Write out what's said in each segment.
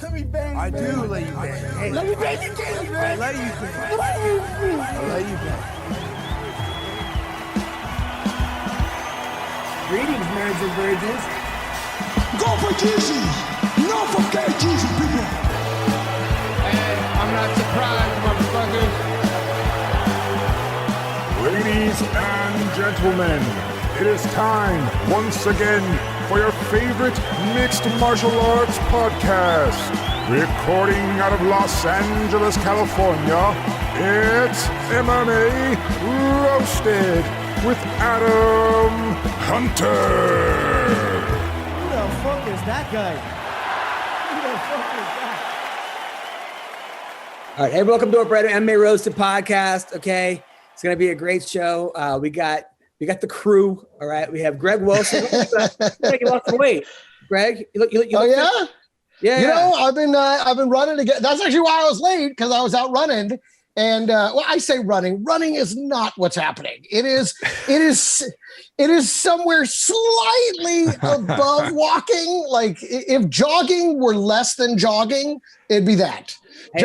Let me bang. I do let you bang. Hey, let me bang you, man. I let you bang. I let you bang. Greetings, nerds and virgins. Go for Jeezy. No for Jeezy, people. Hey, I'm not surprised, motherfuckers. Ladies and gentlemen, it is time once again for your favorite mixed martial arts podcast. Recording out of Los Angeles, California, it's MMA Roasted with Adam Hunter. Who the fuck is that guy? Who the fuck is that? All right, hey, welcome to our brand new MMA Roasted Podcast. Okay, it's gonna be a great show. We got the crew. All right, we have Greg Wilson. You lost some weight, Greg. You look Yeah. Yeah. You know, I've been running again. That's actually why I was late, because I was out running. And well, I say running. Running is not what's happening. It is somewhere slightly above walking. Like if jogging were less than jogging, it'd be that. Hey,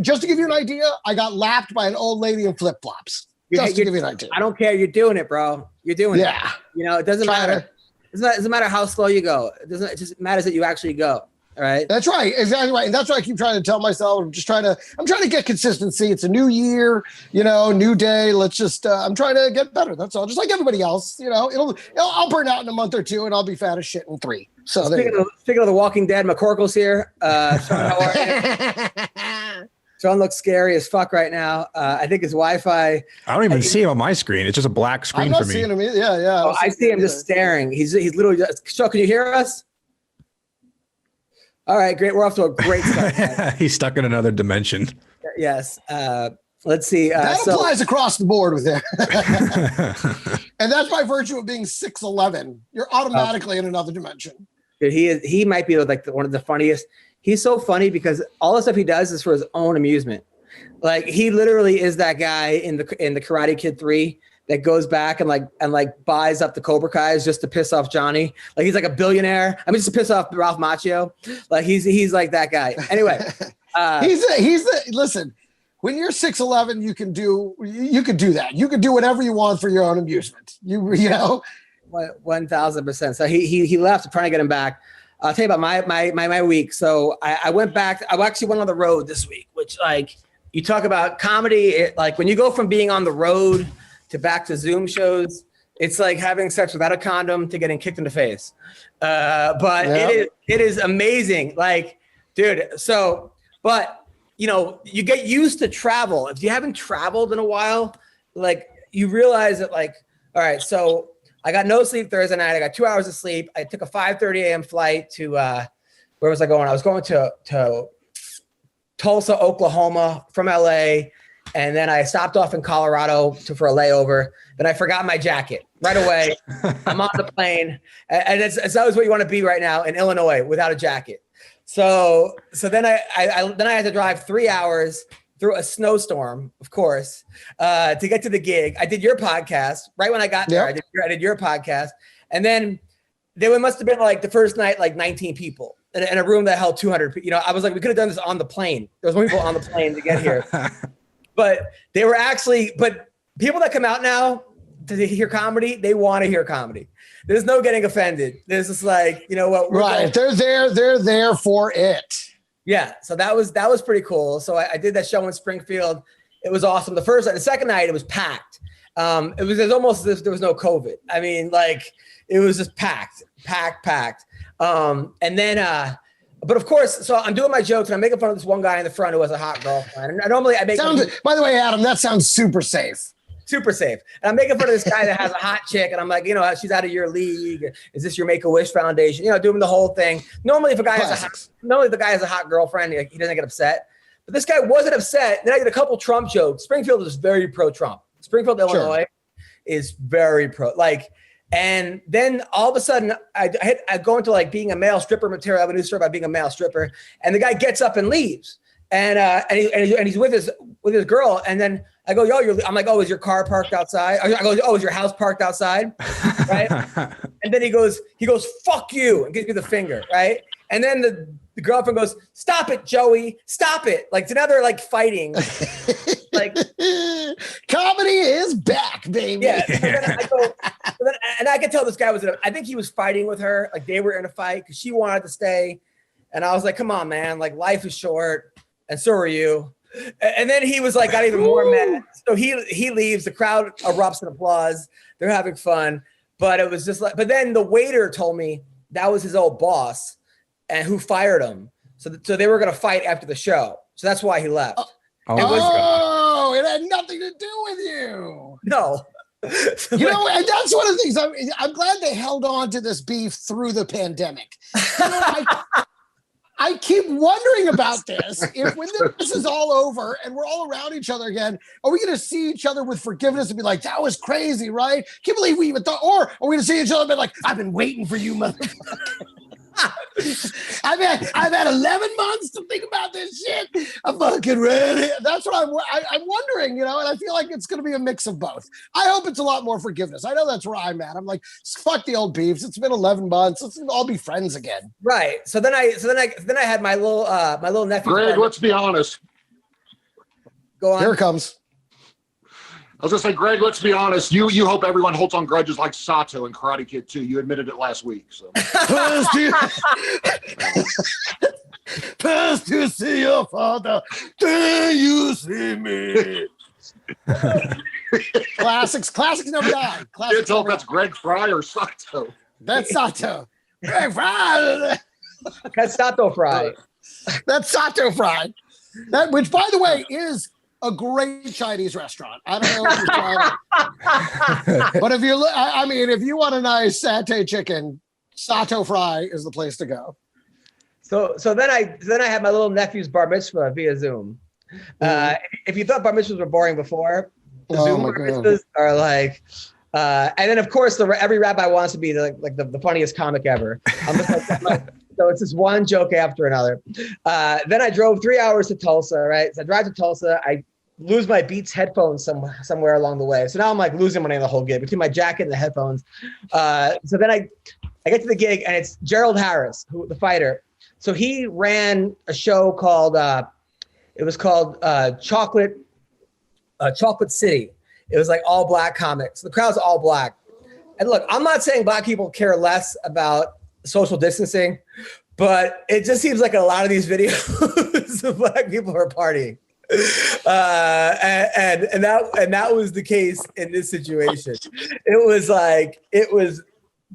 just to give you an idea, I got lapped by an old lady in flip flops. Just to give you an idea. I don't care. You're doing it, bro. You're doing it. You know, it doesn't matter. It doesn't matter how slow you go. It just matters that you actually go. All right. That's right. Exactly right. And that's what I keep trying to tell myself. I'm trying to get consistency. It's a new year, new day. I'm trying to get better. That's all. Just like everybody else, I'll burn out in a month or two and I'll be fat as shit in 3. So speaking of The Walking Dead, McCorkle's here. Sean, how are you? Sean looks scary as fuck right now. I think his Wi-Fi. I don't even see him on my screen. It's just a black screen for me. I'm not seeing him. Yeah. Oh, I see him just staring. He's literally just, Sean, can you hear us? All right, great. We're off to a great start. He's stuck in another dimension. Yes. Let's see. That applies across the board with him. And that's by virtue of being 6'11". You're automatically in another dimension. Dude, he might be like one of the funniest. He's so funny because all the stuff he does is for his own amusement. Like he literally is that guy in the Karate Kid 3 that goes back and buys up the Cobra Kais just to piss off Johnny. Like he's like a billionaire. I mean, just to piss off Ralph Macchio. Like he's like that guy. Anyway, listen. When you're 6'11", you can do that. You can do whatever you want for your own amusement. You know, 1,000%. So he left. I'm trying to get him back. I'll tell you about my week. So I went back. I actually went on the road this week, which like you talk about comedy. Like when you go from being on the road to back to Zoom shows, it's like having sex without a condom to getting kicked in the face. But it is amazing. Like, dude. So, but you get used to travel. If you haven't traveled in a while, like you realize that like, all right, so I got no sleep Thursday night. I got 2 hours of sleep. I took a 5:30 a.m. flight to where was I going? I was going to Tulsa, Oklahoma from LA. And then I stopped off in Colorado for a layover. Then I forgot my jacket right away. I'm on the plane. And it's always what you want to be right now in Illinois without a jacket. So then I had to drive 3 hours through a snowstorm, of course, to get to the gig. I did your podcast right when I got there. I did your podcast. And then there must have been like the first night, like 19 people in a room that held 200 people. I was like, we could have done this on the plane. There was more people on the plane to get here. But they were but people that come out now to hear comedy, they want to hear comedy. There's no getting offended. There's just like, you know what? Right. They're there for it. Yeah. So that was pretty cool. So I did that show in Springfield. It was awesome. The second night, it was packed. It was almost as if there was no COVID. I mean, like it was just packed. And then, but of course, so I'm doing my jokes and I'm making fun of this one guy in the front who has a hot girlfriend. And normally I make. By the way, Adam, that sounds super safe. Super safe. And I'm making fun of this guy that has a hot chick, and I'm like, she's out of your league. Is this your Make-A-Wish Foundation? Doing the whole thing. Normally, if the guy has a hot girlfriend, he doesn't get upset. But this guy wasn't upset. Then I did a couple Trump jokes. Springfield is very pro-Trump. Springfield, Illinois, is very pro. Like. And then all of a sudden, I go into like being a male stripper material. I have a new story about being a male stripper, and the guy gets up and leaves, and he's with his girl, and then I go, I'm like, oh, is your car parked outside? I go, oh, is your house parked outside? Right? And then he goes, fuck you, and gives me the finger, right? And then the girlfriend goes, "Stop it, Joey! Stop it!" Like, so now they're like fighting. Like, comedy is back, baby. Yeah. So then and I could tell this guy I think he was fighting with her. Like, they were in a fight because she wanted to stay. And I was like, come on, man. Like, life is short. And so are you. And then he was like, got even more mad. So he leaves. The crowd erupts in applause. They're having fun. But it was just like, but then the waiter told me that was his old boss and who fired him. So they were going to fight after the show. So that's why he left. It had nothing to do with you. No. You know, and that's one of the things. I'm glad they held on to this beef through the pandemic. You know, I keep wondering about this. If when this is all over and we're all around each other again, are we going to see each other with forgiveness and be like, that was crazy, right? Can't believe we even thought, or are we going to see each other and be like, I've been waiting for you, motherfucker. I've had 11 months to think about this shit. I'm fucking ready. That's what I'm wondering, you know, and I feel like it's going to be a mix of both. I hope it's a lot more forgiveness. I know that's where I'm at. I'm like, fuck the old beefs. It's been 11 months. Let's all be friends again. Right. So then I had my little nephew. Greg, let's be honest. Go on. Here it comes. I was gonna say, Greg, let's be honest. You hope everyone holds on grudges like Sato and Karate Kid 2. You admitted it last week. So Pass to see your father. Then you see me. Classics never die. Can't tell if that's Greg Frye or Sato. That's Sato. Greg Frye. That's Sato Frye. That's Sato Frye. That, which, by the way, is a great Chinese restaurant. I don't know if you tried it. But if you look, I mean, if you want a nice satay chicken, Sato Frye is the place to go. So then I had my little nephew's bar mitzvah via Zoom. If you thought bar mitzvahs were boring before, Zoom bar mitzvahs are like, and then of course every rabbi wants to be the funniest comic ever. I'm just like, so it's just one joke after another. Then I drove 3 hours to Tulsa, right? So I drive to Tulsa. I lose my Beats headphones somewhere along the way. So now I'm like losing money on the whole gig between my jacket and the headphones. So then I get to the gig and it's Gerald Harris, the fighter. So he ran a show called Chocolate City. It was like all black comics. The crowd's all black. And look, I'm not saying black people care less about social distancing, but it just seems like a lot of these videos of black people are partying. And that was the case in this situation. It was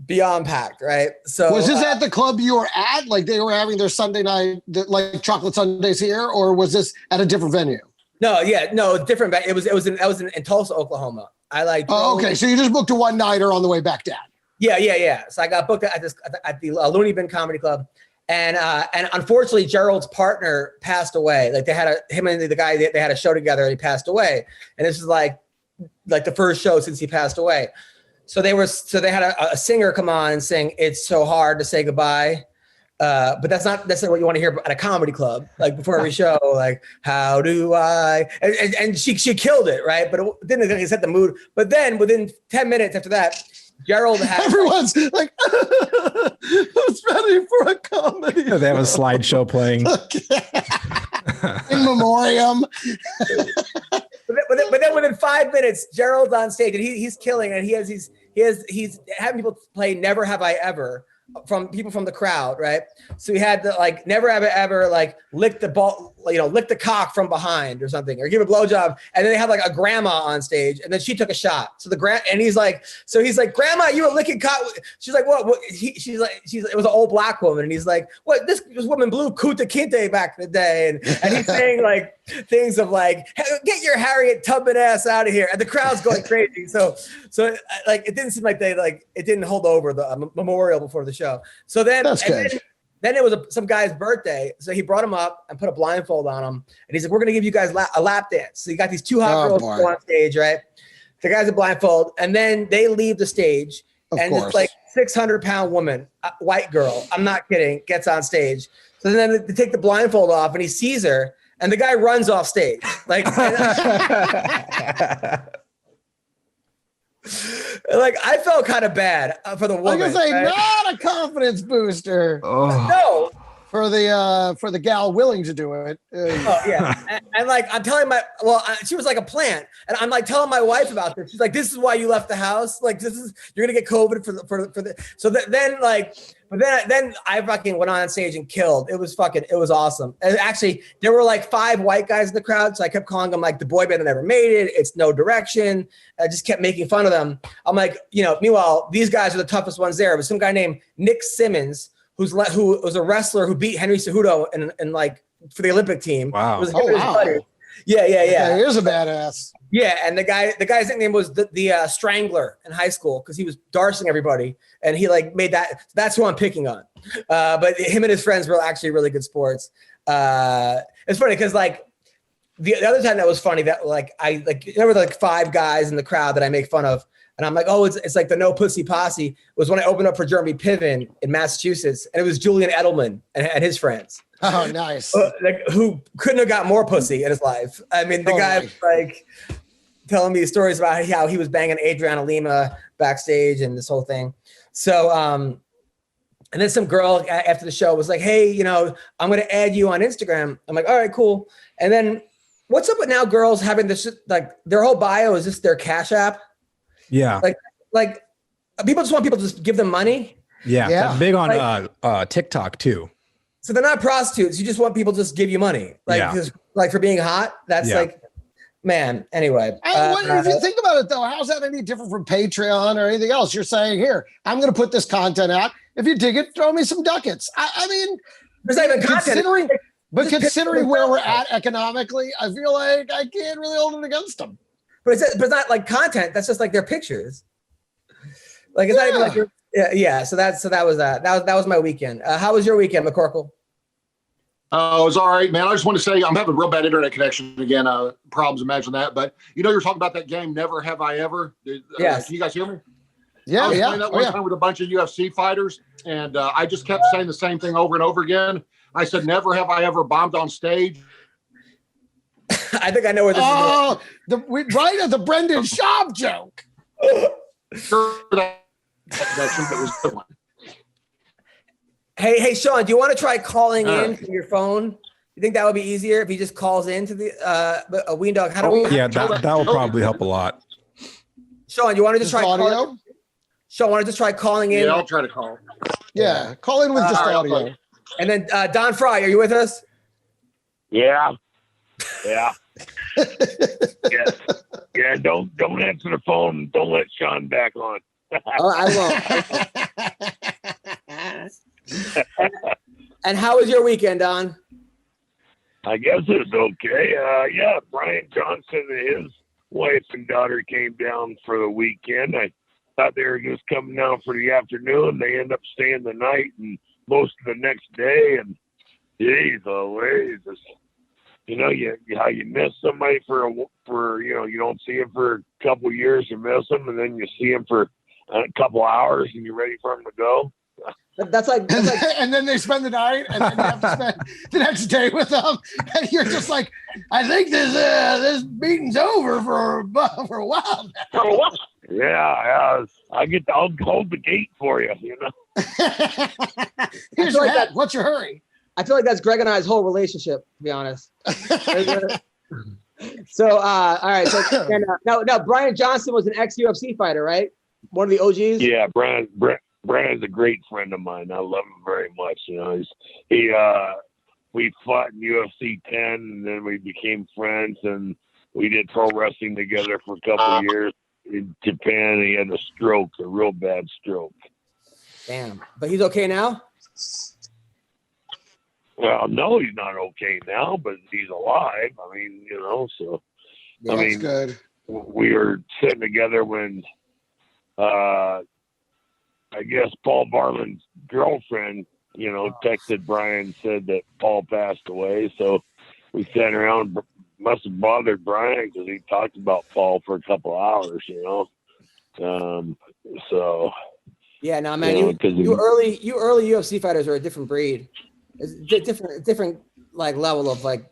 beyond packed, right? So was this at the club you were at? Like they were having their Sunday night, like chocolate Sundays here, or was this at a different venue? No, different. It was in Tulsa, Oklahoma. Okay. So you just booked a one nighter on the way back down. Yeah. So I got booked at the Looney Bin Comedy Club. And unfortunately, Gerald's partner passed away. Like him and the guy, they had a show together and he passed away. And this is like the first show since he passed away. So they had a singer come on and sing, "It's so hard to say goodbye." But that's not what you want to hear at a comedy club. Like before every show, like, how do I, and she killed it. Right. But it didn't set the mood. But then within 10 minutes after that, Gerald had everyone's like, who's ready for a comedy? They have a slideshow playing in memoriam. But then within 5 minutes, Gerald's on stage and he's killing, and he's having people play "Never Have I Ever" from people from the crowd, right? So he had the "Never Have I Ever" lick the ball, lick the cock from behind or something, or give a blowjob, and then they had a grandma on stage, and then she took a shot. So he's like, "Grandma, you a licking cock?" She's like, "What?" She's like, it was an old black woman, and he's like, "What? This woman blew Kunta Kinte back in the day," and he's saying things of "Get your Harriet Tubman ass out of here," and the crowd's going crazy. So it didn't seem like it didn't hold over the memorial before the show. So then that's good. Then it was some guy's birthday, so he brought him up and put a blindfold on him, and he's like, "We're gonna give you guys a lap dance." So you got these two hot girls go on stage, right? The guy's a blindfold, and then they leave the stage, and this 600-pound woman, white girl, I'm not kidding, gets on stage. So then they take the blindfold off, and he sees her, and the guy runs off stage, I felt kind of bad for the woman. I was gonna say, not a confidence booster. No, for the gal willing to do it. Oh yeah, and like I'm telling she was like a plant, and I'm like telling my wife about this. She's like, "This is why you left the house. Like you're gonna get COVID for the." So then I fucking went on stage and killed. It was awesome. And actually, there were like 5 white guys in the crowd, so I kept calling them like the boy band that never made it. It's No Direction. I just kept making fun of them. I'm like, meanwhile, these guys are the toughest ones there. But some guy named Nick Simmons, who was a wrestler who beat Henry Cejudo and like for the Olympic team. Wow. Yeah. He is a badass. Yeah, and the guy's nickname was the Strangler in high school because he was darsing everybody, and he like made that. That's who I'm picking on. But him and his friends were actually really good sports. It's funny because like the other time that was funny that like there were like 5 guys in the crowd that I make fun of. And I'm like, oh, it's like the No Pussy Posse was when I opened up for Jeremy Piven in Massachusetts. And it was Julian Edelman and his friends. Oh, nice. Who couldn't have got more pussy in his life. I mean, the guy was like telling me stories about how he was banging Adriana Lima backstage and this whole thing. So, and then some girl after the show was like, hey, I'm going to add you on Instagram. I'm like, all right, cool. And then what's up with now girls having this, like their whole bio is just their Cash App? Yeah. Like people just want people to just give them money. Yeah. That's big on TikTok too. So they're not prostitutes. You just want people to just give you money. Like for being hot. That's like, man, anyway. If you think about it though, how's that any different from Patreon or anything else? You're saying here, I'm going to put this content out. If you dig it, throw me some ducats. I mean, there's not even content. Considering where we're at economically, I feel like I can't really hold it against them. But it's not like content. That's just like their pictures. Like it's not even like So that was that. That was my weekend. How was your weekend, McCorkle? Oh, it was all right, man. I just want to say I'm having a real bad internet connection again. Problems, imagine that. But you're talking about that game, Never Have I Ever. Yes. Can you guys hear me? Yeah, I was playing that one time with a bunch of UFC fighters, and I just kept saying the same thing over and over again. I said, "Never have I ever bombed on stage." I think I know where this is going. Right at the Brendan Schaub joke. Sure, that was a good one. Hey, Sean, do you want to try calling in from your phone? You think that would be easier if he just calls into the a Weendawg? How do we? Yeah, that will probably help a lot. Sean, you want to just try audio? Sean, want to just try calling in? Yeah, I'll try to call. Yeah, call in with just audio. And then Don Frye, are you with us? Yeah. Yeah. Yeah. Don't answer the phone. Don't let Sean back on. I won't. And how was your weekend, Don? I guess it was okay. Brian Johnson and his wife and daughter came down for the weekend. I thought they were just coming down for the afternoon. They end up staying the night and most of the next day. And geez, always, how you miss somebody for you don't see him for a couple of years, you miss them, and then you see him for a couple hours and you're ready for him to go. That's like and then they spend the night and then you have to spend the next day with them, and you're just like, I think this meeting's over for a while now. Yeah, I'll hold the gate for you. Here's your hat. What's your hurry? I feel like that's Greg and I's whole relationship, to be honest. So, all right. So now Brian Johnson was an ex-UFC fighter, right? One of the OGs. Yeah, Brian's a great friend of mine. I love him very much. We fought in UFC 10, and then we became friends, and we did pro wrestling together for a couple of years in Japan. He had a real bad stroke. Damn, but he's okay now. Well, no, he's not okay now, but he's alive. I mean, so. Yeah, that's good. We were sitting together when, I guess Paul Barlin's girlfriend, texted Brian and said that Paul passed away. So we sat around, must have bothered Brian because he talked about Paul for a couple of hours, so. Yeah, no, man, you early UFC fighters are a different breed. It's different like level of like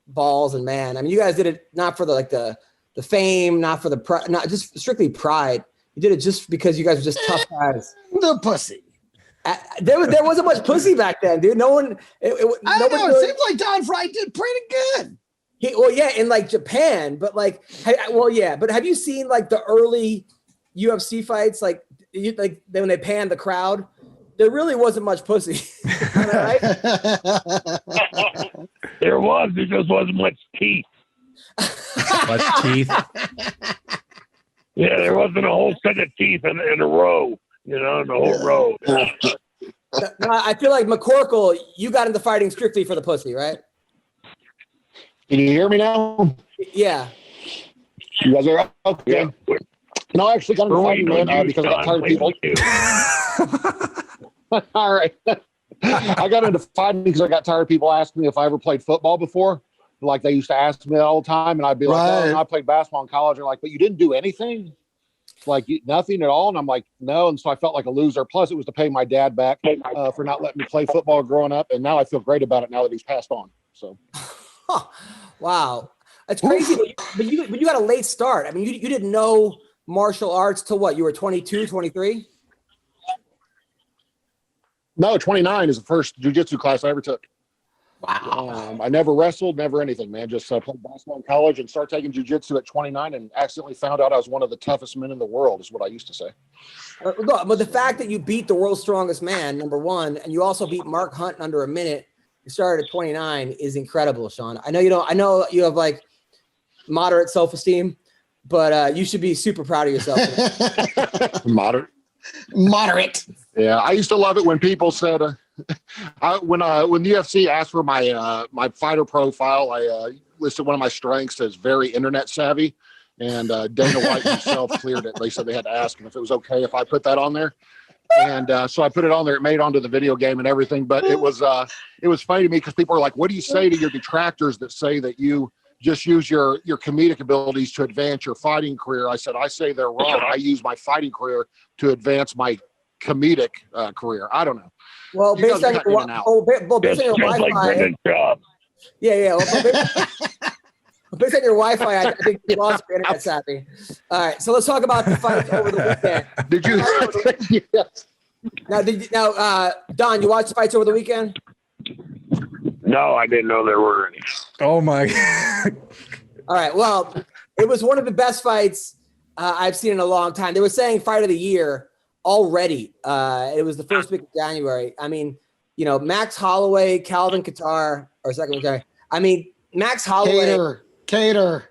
balls and man. I mean, you guys did it not for the fame, not for the not just strictly pride. You did it just because you guys were just tough guys. The pussy. There wasn't much pussy back then, dude. No one. I don't know. It seems like Don Frye did pretty good. In like Japan, but like, but have you seen like the early UFC fights? Like when they panned the crowd, there really wasn't much pussy. Right? There just wasn't much teeth. Much teeth. Yeah, there wasn't a whole set of teeth in a row. In the whole row. No, I feel like McCorkle, you got into fighting strictly for the pussy, right? Can you hear me now? Yeah. You guys are okay. Yeah. No, I actually got into fighting, man, because I got tired of people. All right. I got into fighting because I got tired of people asking me if I ever played football before. Like they used to ask me all the time, and I'd be like, "Oh, I played basketball in college." They're like, "But you didn't do anything, like nothing at all." And I'm like, "No." And so I felt like a loser. Plus, it was to pay my dad back for not letting me play football growing up, and now I feel great about it now that he's passed on. So, wow, that's crazy. But you got a late start. I mean, you didn't know martial arts till what? You were 22, 23? No, 29 is the first jiu-jitsu class I ever took. Wow. I never wrestled, never anything, man. Just played basketball in college and started taking jiu-jitsu at 29 and accidentally found out I was one of the toughest men in the world is what I used to say. But the fact that you beat the world's strongest man, number one, and you also beat Mark Hunt in under a minute, you started at 29 is incredible, Sean. I know you have like moderate self-esteem, but you should be super proud of yourself. Moderate. Yeah, I used to love it when people said, when the UFC asked for my my fighter profile, I listed one of my strengths as very internet savvy, and Dana White himself cleared it. They said they had to ask him if it was okay if I put that on there, and so I put it on there. It made it onto the video game and everything, but it was funny to me because people are like, "What do you say to your detractors that say that you just use your comedic abilities to advance your fighting career?" I said, "I say they're wrong. I use my fighting career to advance my comedic career." I don't know. Well, based on your Wi-Fi, yeah. Based on your Wi-Fi, I think you lost your internet savvy. All right, so let's talk about the fights over the weekend. Did you? Yes. Now, Don, you watched the fights over the weekend? No, I didn't know there were any. Oh my God. All right. Well, it was one of the best fights I've seen in a long time. They were saying fight of the year already. It was the first week of January. I mean, Max Holloway, Calvin Kattar, or second week. I mean, Max Holloway. Kattar.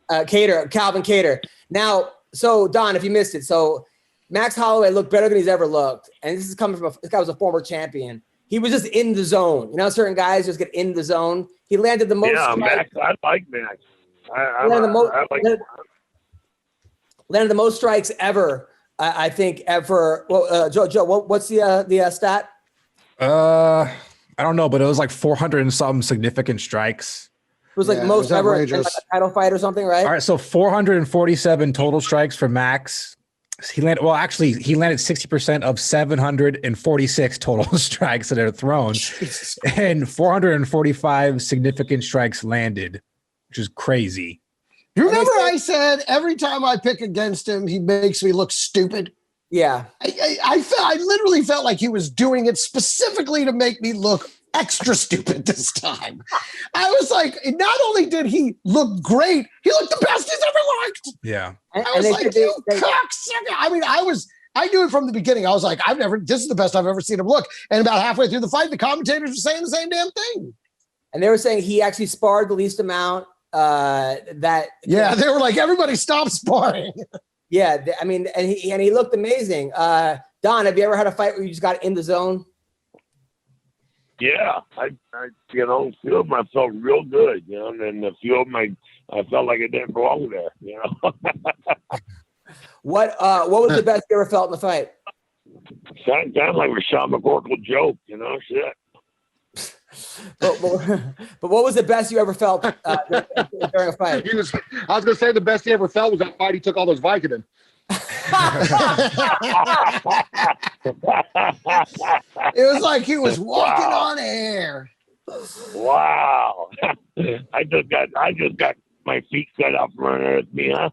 Calvin Kattar. Now, so Don, if you missed it, so Max Holloway looked better than he's ever looked. And this is coming from this guy was a former champion. He was just in the zone. Certain guys just get in the zone. He landed the most. Yeah, Max. I like Max. Landed the most strikes ever. I think ever. Well, Joe, what's the stat? I don't know, but it was like 400 and something significant strikes. It was like most ever in like a title fight or something, right? All right, so 447 total strikes for Max. He landed 60% of 746 total strikes that are thrown, and 445 significant strikes landed, which is crazy. You remember I said every time I pick against him, he makes me look stupid? Yeah. I literally felt like he was doing it specifically to make me look extra stupid this time. I was like, not only did he look great, he looked the best he's ever looked. Yeah. I was like, you cocksucker. I mean, I knew it from the beginning. I was like, this is the best I've ever seen him look. And about halfway through the fight, the commentators were saying the same damn thing. And they were saying he actually sparred the least amount. They were like, everybody stop sparring. Yeah, I mean, and he looked amazing. Don, have you ever had a fight where you just got in the zone? Yeah, I few of them I felt real good, and then a few of them I felt like I didn't belong there, What was the best you ever felt in the fight? Sounded like Sean McCorkle joke, shit. But what was the best you ever felt during a fight? I was going to say the best he ever felt was that fight he took all those Vicodin. It was like he was walking on air. Wow. I just got my feet cut off running with me, huh?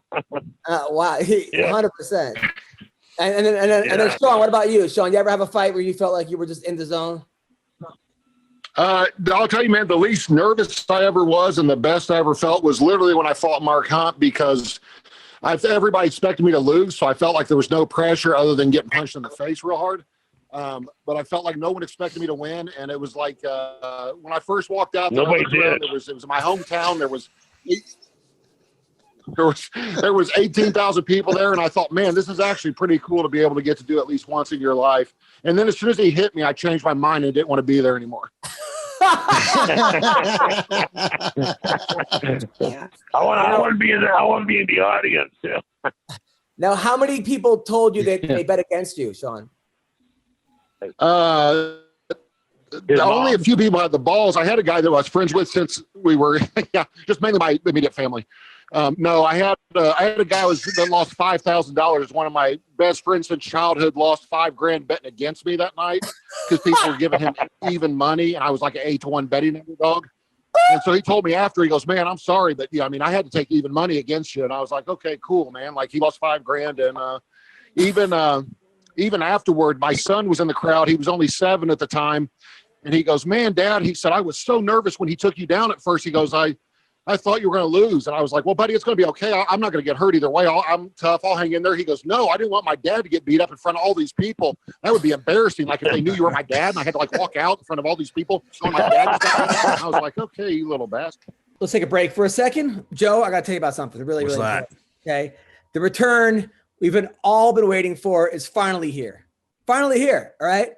Wow. 100%. And then Sean, what about you? Sean, you ever have a fight where you felt like you were just in the zone? I'll tell you, man, the least nervous I ever was and the best I ever felt was literally when I fought Mark Hunt, because everybody expected me to lose. So I felt like there was no pressure other than getting punched in the face real hard. But I felt like no one expected me to win. And it was like, when I first walked out, Nobody did. It was my hometown. There was 18,000 people there. And I thought, man, this is actually pretty cool to be able to get to do at least once in your life. And then as soon as he hit me, I changed my mind and didn't want to be there anymore. I want to be in the audience. Yeah. Now, how many people told you that they bet against you, Sean? Only a few people had the balls. I had a guy that I was friends with since we were, just mainly my immediate family. No, I had a guy that lost $5,000. One of my best friends since childhood lost $5,000 betting against me that night because people were giving him even money, and I was like an 8-1 betting underdog. And so he told me after, he goes, "Man, I'm sorry, but I had to take even money against you." And I was like, "Okay, cool, man." Like, he lost $5,000, and even afterward, my son was in the crowd. He was only 7 at the time, and he goes, "Man, Dad," he said, "I was so nervous when he took you down at first." He goes, I thought you were going to lose. And I was like, "Well, buddy, it's going to be okay. I'm not going to get hurt either way. I'm tough. I'll hang in there." He goes, "No, I didn't want my dad to get beat up in front of all these people. That would be embarrassing. Like, if they knew you were my dad and I had to walk out in front of all these people showing my dad." And I was like, "Okay, you little bastard." Let's take a break for a second. Joe, I got to tell you about something really important. Okay. The return we've all been waiting for is finally here. Finally here. All right.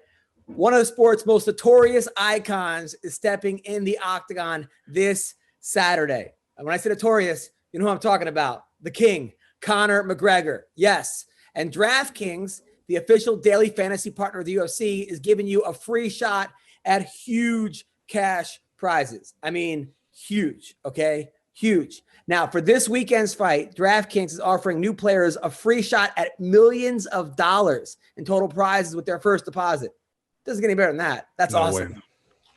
One of the sport's most notorious icons is stepping in the octagon this Saturday. And when I say notorious, you know who I'm talking about. The King, Conor McGregor. Yes. And DraftKings, the official daily fantasy partner of the UFC, is giving you a free shot at huge cash prizes. I mean, huge. Okay. Huge. Now, for this weekend's fight, DraftKings is offering new players a free shot at millions of dollars in total prizes with their first deposit. Doesn't get any better than that. That's awesome. Way.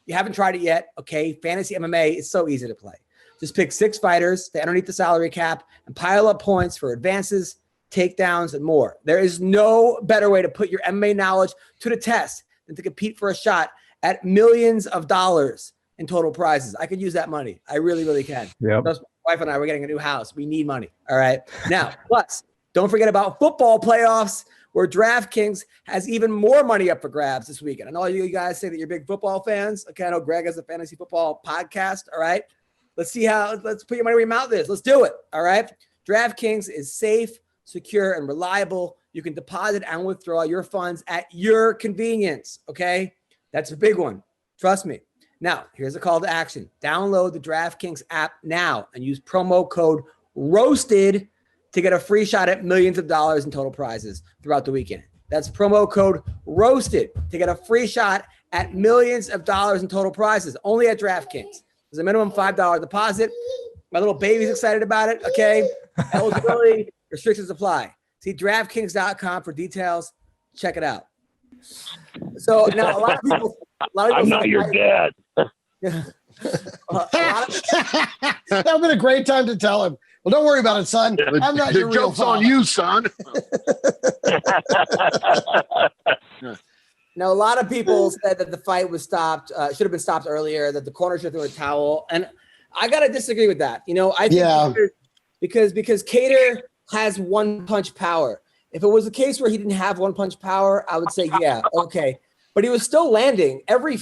You haven't tried it yet. Okay. Fantasy MMA is so easy to play. Just pick 6 fighters to underneath the salary cap and pile up points for advances, takedowns, and more. There is no better way to put your MMA knowledge to the test than to compete for a shot at millions of dollars in total prizes. I could use that money. I really, really can. Yep. My wife and I, we're getting a new house. We need money. All right. Now, plus, don't forget about football playoffs, where DraftKings has even more money up for grabs this weekend. I know you guys say that you're big football fans. Okay, I know Greg has a fantasy football podcast. All right. Let's put your money where your mouth is. Let's do it. All right. DraftKings is safe, secure, and reliable. You can deposit and withdraw your funds at your convenience. Okay. That's a big one. Trust me. Now, here's a call to action. Download the DraftKings app now and use promo code ROASTED to get a free shot at millions of dollars in total prizes throughout the weekend. That's promo code ROASTED to get a free shot at millions of dollars in total prizes, only at DraftKings. There's a minimum $5 deposit. My little baby's excited about it. Okay. Eligibility restrictions apply. See DraftKings.com for details. Check it out. So now a lot of people I'm not your dad. That would have been a great time to tell him. Well, don't worry about it, son. I'm not your real joke's on you, son. Now, a lot of people said that the fight was stopped, should have been stopped earlier, that the corner should have thrown a towel. And I got to disagree with that. I think because Kattar has one punch power. If it was a case where he didn't have one punch power, I would say, yeah, okay. But he was still landing. Every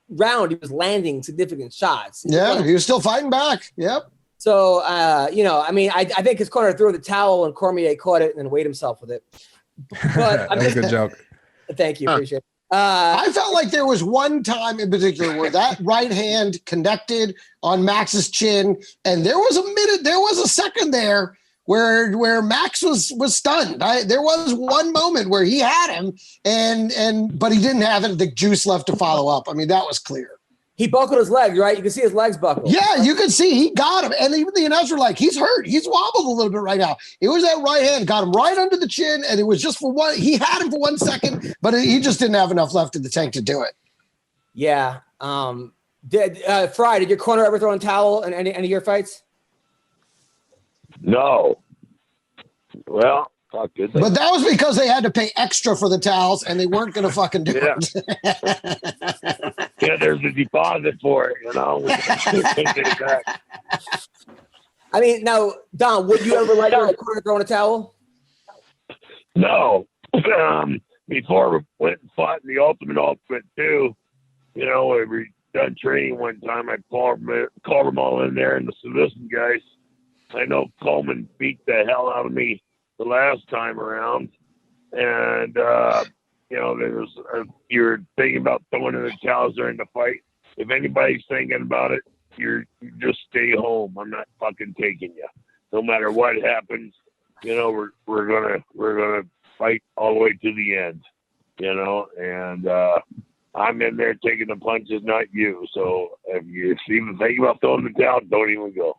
round, he was landing significant shots. Yeah, he was still fighting back. Yep. So, I think his corner threw the towel and Cormier caught it and then weighed himself with it. But that was a good joke. Thank you. Appreciate it. I felt like there was one time in particular where that right hand connected on Max's chin, and there was a second there where Max was stunned. There was one moment where he had him, but he didn't have the juice left to follow up. I mean, that was clear. He buckled his legs, right? You can see his legs buckled. Yeah, you can see he got him. And even the announcer he's hurt. He's wobbled a little bit right now. It was that right hand, got him right under the chin, and it was just for one. He had him for 1 second, but he just didn't have enough left in the tank to do it. Yeah. Frye, did your corner ever throw in towel in any of your fights? No. Well, Fuck, did they? But that was because they had to pay extra for the towels, and they weren't going to fucking do it. Yeah, there's a deposit for it, you know. We can take it back. I mean, now, Don, would you ever let your corner throw in a towel? No. Before we went and fought in the Ultimate 2, you know, we were done training one time. I called them all in there, and the submission guys. I know Coleman beat the hell out of me the last time around, and you know, you're thinking about throwing in the towels during the fight. If anybody's thinking about it, you just stay home. I'm not fucking taking you. No matter what happens, you know, we're gonna fight all the way to the end, you know, and I'm in there taking the punches, not you. So if you're even thinking about throwing the towel, don't even go.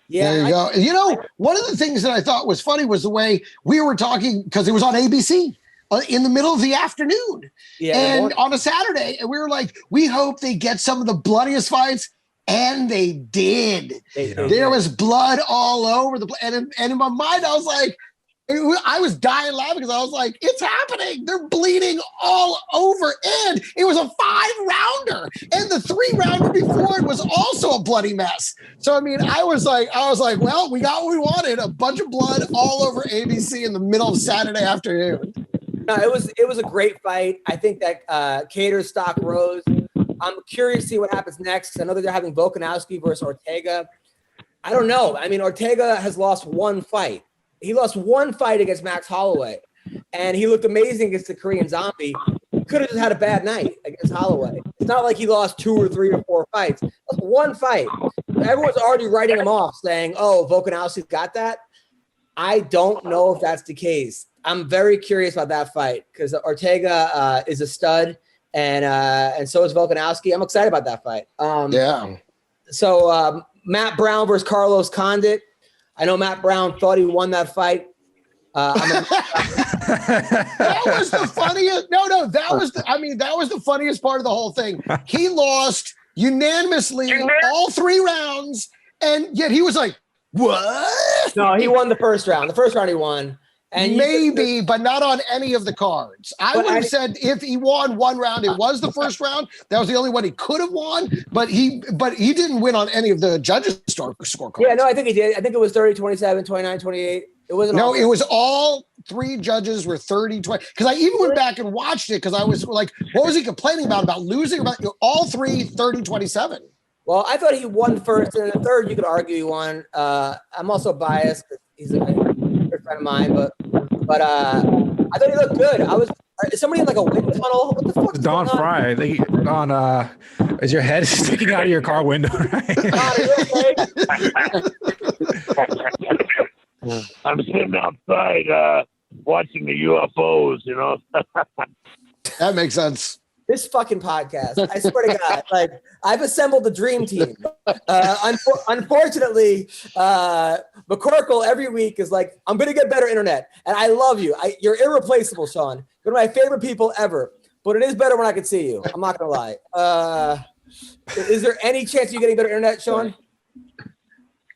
Yeah, there you go. You know, one of the things that I thought was funny was the way we were talking, because it was on ABC in the middle of the afternoon, and on a Saturday, and we were like, we hope they get some of the bloodiest fights, and they did. There was blood all over the place, and in my mind, I was like, I was dying laughing because I was like, it's happening. They're bleeding all over. And it was a 5-rounder. And the 3-rounder before it was also a bloody mess. So, I mean, I was like, well, we got what we wanted. A bunch of blood all over ABC in the middle of Saturday afternoon. No, it was a great fight. I think that Kattar's stock rose. I'm curious to see what happens next. I know that they're having Volkanovski versus Ortega. I don't know. I mean, Ortega has lost one fight. He lost one fight against Max Holloway, and he looked amazing against the Korean Zombie. He could have just had a bad night against Holloway. It's not like he lost 2 or 3 or 4 fights. That's one fight. Everyone's already writing him off, saying, oh, Volkanovski's got that. I don't know if that's the case. I'm very curious about that fight because Ortega is a stud, and so is Volkanovski. I'm excited about that fight. So Matt Brown versus Carlos Condit. I know Matt Brown thought he won that fight. That was the funniest. That was the funniest part of the whole thing. He lost unanimously all 3 rounds, and yet he was like, what? No, he won the first round. The first round he won. And maybe, but not on any of the cards. I would have said if he won one round, it was the first round. That was the only one he could have won, but he didn't win on any of the judges' scorecards. Yeah, no, I think he did. I think it was 30-27, 29-28. It wasn't. No, it was all 3 judges were 30-20. Because I even went back and watched it because I was like, what was he complaining about losing? About all 3 30-27. Well, I thought he won first, and the third you could argue he won. I'm also biased. He's a good friend of mine, but I thought he looked good. Is somebody in like a wind tunnel? What the fuck? Don Frye. Is your head sticking out of your car window? Right? I'm sitting outside watching the UFOs, you know. That makes sense. This fucking podcast, I swear to God, like I've assembled the dream team. Unfortunately, McCorkle every week is like, I'm going to get better internet. And I love you. You're irreplaceable, Sean. You're one of my favorite people ever. But it is better when I can see you. I'm not going to lie. Is there any chance of you getting better internet, Sean?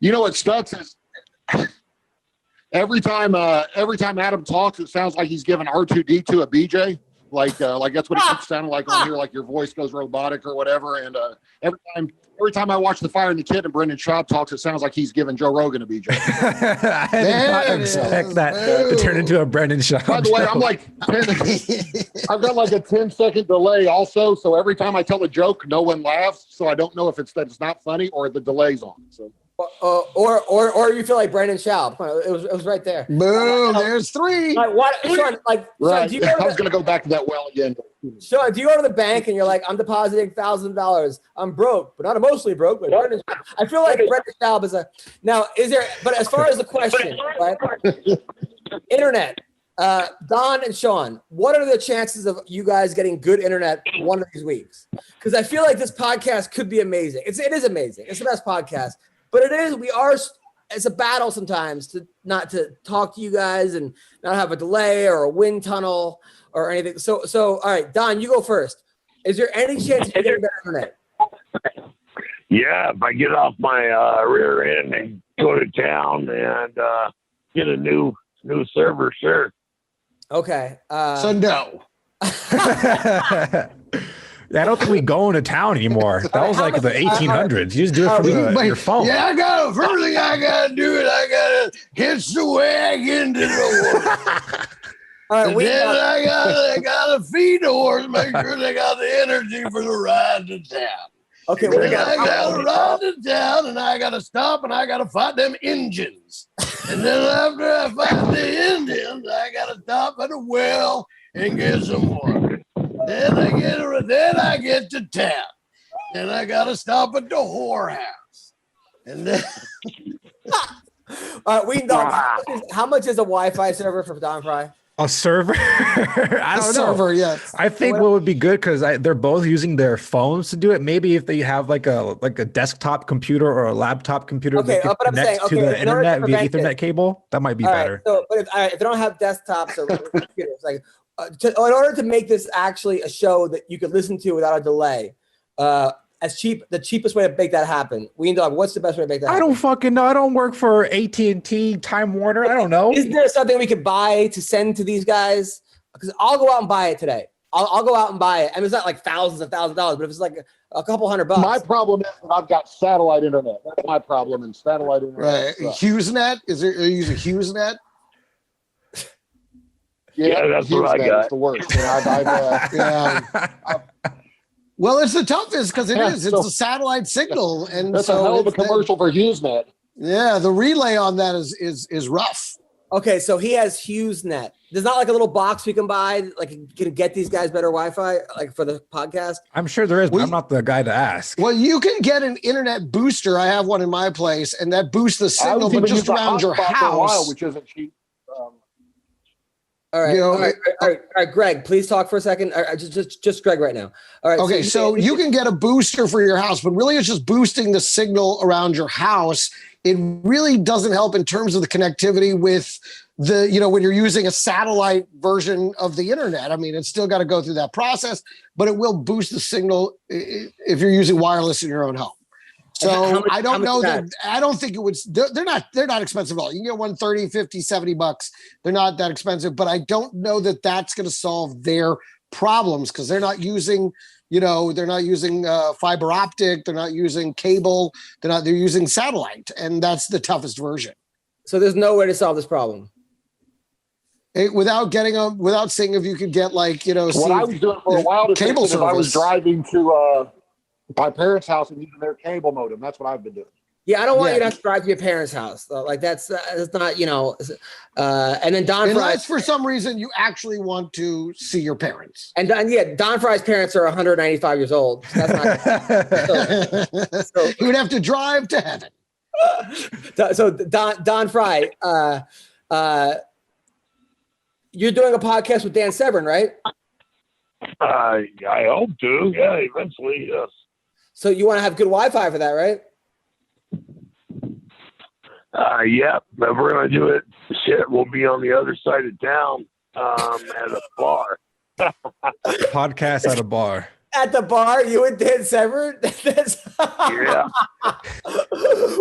You know what sucks is every time Adam talks, it sounds like he's giving R2D2 a BJ. Like that's what it keeps sounding like on here. Like your voice goes robotic or whatever. And every time I watch The Fire and the Kid and Brendan Schaub talks, it sounds like he's giving Joe Rogan a BJ. I did not expect that to turn into a Brendan Schaub. By the way, I'm like, I've got like a 10-second delay also. So every time I tell a joke, no one laughs. So I don't know if it's that it's not funny or the delay's on. So. Or you feel like Brendan Schaub. It was right there. Boom! There's 3. Like what? Sean, like right. Sean, I was going to go back to that well again. Sean, do you go to the bank and you're like, I'm depositing $1,000. I'm broke, but not emotionally broke. But Brendan, I feel like Brendan Schaub is now. Is there? But as far as the question, right? Internet. Don and Sean, what are the chances of you guys getting good internet one of these weeks? Because I feel like this podcast could be amazing. It is amazing. It's the best podcast. But it's a battle sometimes not to talk to you guys and not have a delay or a wind tunnel or anything. So all right, Don, you go first. Is there any chance you get better internet? Yeah, if I get off my rear end and go to town and get a new new server, sure. Okay. So no. I don't think we go into town anymore. That was like the 1800s. You just do it from your phone. Yeah, first thing I gotta do is I gotta hitch the wagon to the horse. All right, then I gotta feed the horse, make sure they got the energy for the ride to town. Okay, I gotta ride to town, and I gotta stop, and I gotta fight them engines. And then after I fight the engines, I gotta stop at a well and get some water. Then I get to town. Then I gotta stop at the whorehouse. And then Weendawg, how much is a Wi-Fi server for Don Frye? A server? I don't know. Server, yes. I think what would be good, because they're both using their phones to do it. Maybe if they have like a desktop computer or a laptop computer that can connect to the internet via Ethernet cable, that might be better. So, but if they don't have desktops or computers, like in order to make this actually a show that you could listen to without a delay, the cheapest way to make that happen. Weendawg, what's the best way to make that happen? I don't fucking know. I don't work for AT&T, Time Warner. I don't know. Is there something we could buy to send to these guys? Because I'll go out and buy it today. I'll go out and buy it. I mean, it's not like thousands of dollars, but if it's like a couple $100. My problem is that I've got satellite internet. That's my problem. And satellite internet. Right. HughesNet? Are you using HughesNet? Yeah, that's what I got. It's the worst. And Well, it's the toughest because it's a satellite signal, and that's a hell of a commercial for HughesNet. Yeah, the relay on that is rough. Okay, so he has HughesNet. There's not like a little box we can buy, like can get these guys better Wi-Fi, like for the podcast. I'm sure there is, but I'm not the guy to ask. Well, you can get an internet booster. I have one in my place, and that boosts the signal, but just around your house, which isn't cheap. All right, all right, Greg, please talk for a second. Just Greg right now. All right. Okay, so you can get a booster for your house, but really it's just boosting the signal around your house. It really doesn't help in terms of the connectivity with when you're using a satellite version of the internet. I mean, it's still got to go through that process, but it will boost the signal if you're using wireless in your own home. So I don't know that. I don't think it would. They're not expensive at all. You can get one $30, $50, $70. They're not that expensive, but I don't know that that's going to solve their problems because they're not using, fiber optic. They're not using cable. They're using satellite, and that's the toughest version. So there's no way to solve this problem. Without seeing if you could get what I was doing for a while cable service. I was driving to my parents' house and using their cable modem. That's what I've been doing. Yeah, I don't want you to have to drive to your parents' house. Like that's not, and then Don Frye. Unless for some reason you actually want to see your parents. And Don Frye's parents are 195 years old. So that's not. So he would have to drive to heaven. So Don Frye, you're doing a podcast with Dan Severn, right? I hope to. Yeah, eventually, yes. So you want to have good Wi-Fi for that, right? Yeah, but we're going to do it. Shit, we'll be on the other side of town at a bar. Podcast at a bar. At the bar, you and Dan Severn? Yeah.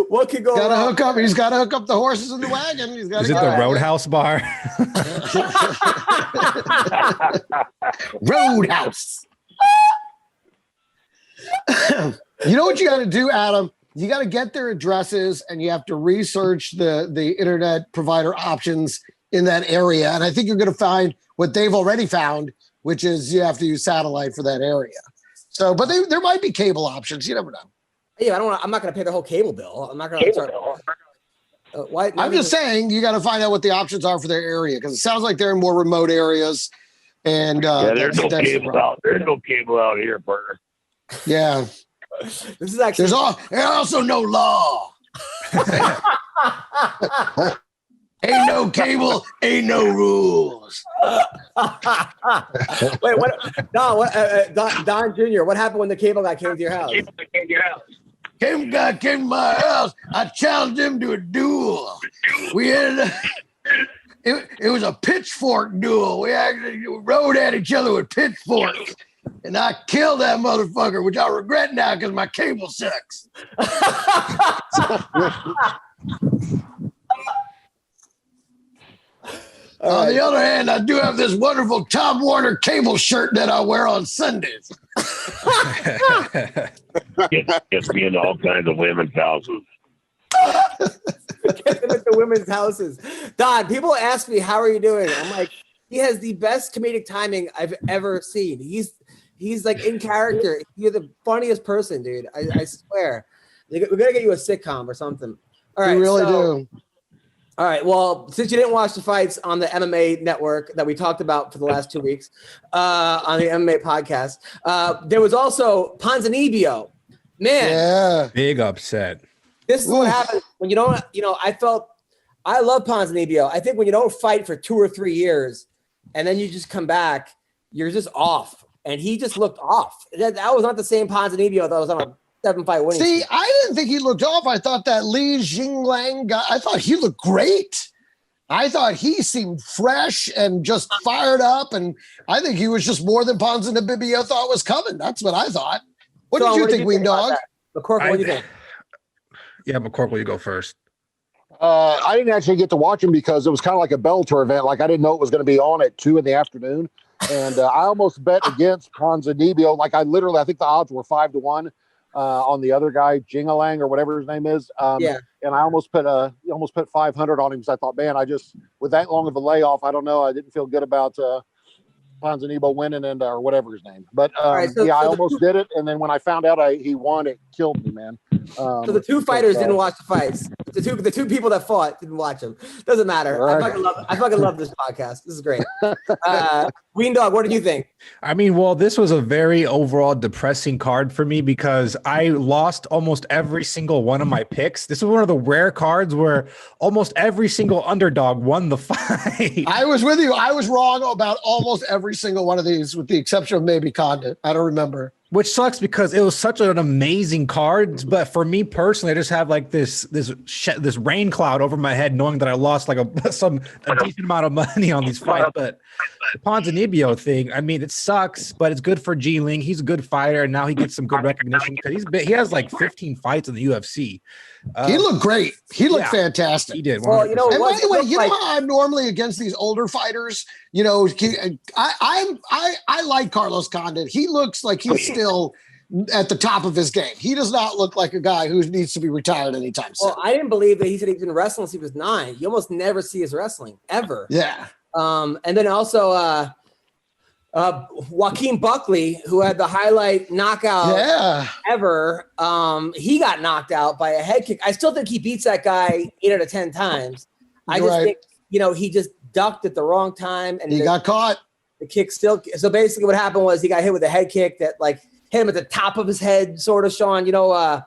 What could go wrong? Hook up. He's got to hook up the horses in the wagon. Is it the Roadhouse bar? Roadhouse. You know what you got to do, Adam? You got to get their addresses and you have to research the internet provider options in that area. And I think you're going to find what they've already found, which is you have to use satellite for that area. So, but there might be cable options. You never know. Yeah, I'm not going to pay the whole cable bill. I'm not going to start. I'm just saying you got to find out what the options are for their area because it sounds like they're in more remote areas. And there's no cable out. There's no cable out here, partner. Yeah. This is actually there's also no law. Ain't no cable, ain't no rules. Wait, what? Don Jr., what happened when the cable guy came to your house? Cable guy came to my house. I challenged him to a duel. We ended up, it was a pitchfork duel. We actually rode at each other with pitchforks. And I killed that motherfucker, which I regret now because my cable sucks. On the other hand, I do have this wonderful Tom Warner cable shirt that I wear on Sundays. Gets me in all kinds of women's houses. Get them at the women's houses. Don, people ask me, how are you doing? I'm like, he has the best comedic timing I've ever seen. He's like in character. You're the funniest person, dude. I swear. We're going to get you a sitcom or something. All right. We really do. All right. Well, since you didn't watch the fights on the MMA network that we talked about for the last 2 weeks on the MMA podcast, there was also Ponzinibbio. Man. Yeah. Big upset. This is what happens when you don't, I love Ponzinibbio. I think when you don't fight for 2 or 3 years and then you just come back, you're just off. And he just looked off. That was not the same Ponzinibbio that was on a 7-fight winning. See, I didn't think he looked off. I thought that Li Jingliang guy, I thought he looked great. I thought he seemed fresh and just fired up. And I think he was just more than Ponzinibbio thought was coming. That's what I thought. What did you think, Weendawg? McCorkle, what do you think? Yeah, McCorkle, you go first. I didn't actually get to watch him because it was kind of like a Bellator event. Like I didn't know it was going to be on at 2 PM. And I almost bet against Ponzinibbio. Like I think the odds were 5-1 on the other guy, Jingliang or whatever his name is. And I almost put 500 on him because I thought, man, with that long of a layoff, I don't know. I didn't feel good about Ponzinibbio winning or whatever his name. But I almost did it. And then when I found out he won, it killed me, man. So the two fighters didn't watch the fights. The two people that fought didn't watch them. Doesn't matter. Right. I fucking love this podcast. This is great. Weendawg, what did you think? I mean, well, this was a very overall depressing card for me because I lost almost every single one of my picks. This is one of the rare cards where almost every single underdog won the fight. I was with you. I was wrong about almost every single one of these, with the exception of maybe Condit. I don't remember. Which sucks because it was such an amazing card, but for me personally, I just have like this rain cloud over my head, knowing that I lost like a decent amount of money on these fights. But the Ponzinibbio thing, I mean, it sucks, but it's good for Jingliang. He's a good fighter, and now he gets some good recognition because he has like 15 fights in the UFC. He looked great. He looked fantastic. He did. 100%. Well, and by the way, how I'm normally against these older fighters. I like Carlos Condit. He looks like he's still at the top of his game. He does not look like a guy who needs to be retired anytime soon. Well, I didn't believe that he said he's been wrestling since he was 9. You almost never see his wrestling ever. Yeah. And then also Joaquin Buckley, who had the highlight knockout ever. He got knocked out by a head kick. I still think he beats that guy 8 out of 10 times. I just think, he just ducked at the wrong time. And he got caught. The kick still. So basically what happened was he got hit with a head kick that like hit him at the top of his head, sort of, Sean, Don,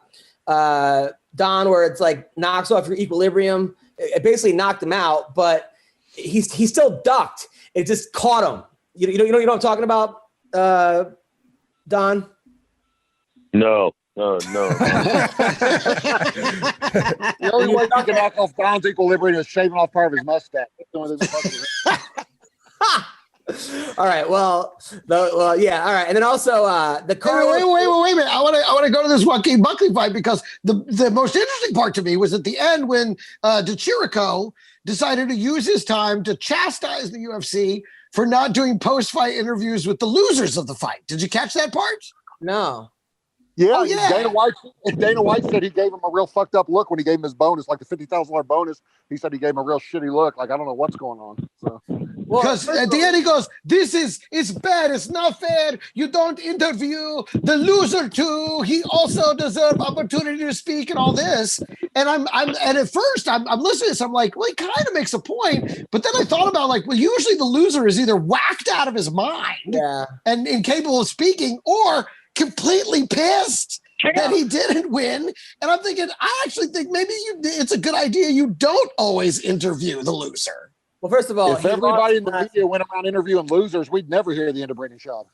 where it's like knocks off your equilibrium. It basically knocked him out, but he still ducked. It just caught him. You know what I'm talking about, Don? No. The only way you can knock off Don's equilibrium is shaving off part of his mustache. All right. Well, yeah. All right. And then also the car. Wait a minute. I want to go to this Joaquin Buckley fight because the most interesting part to me was at the end when DeChirico decided to use his time to chastise the UFC for not doing post-fight interviews with the losers of the fight. Did you catch that part? No. Yeah, Dana White said he gave him a real fucked up look when he gave him his bonus, like the $50,000 bonus. He said he gave him a real shitty look. Like, I don't know what's going on. So, because at the end he goes, it's bad. It's not fair. You don't interview the loser too. He also deserves opportunity to speak and all this. And and at first I'm listening to this. I'm like, well, he kind of makes a point. But then I thought about like, well, usually the loser is either whacked out of his mind and incapable of speaking, or completely pissed that he didn't win. And I'm thinking, I actually think maybe it's a good idea you don't always interview the loser. Well, first of all, if everybody in the media went around interviewing losers, we'd never hear the end of Brittany Schaub.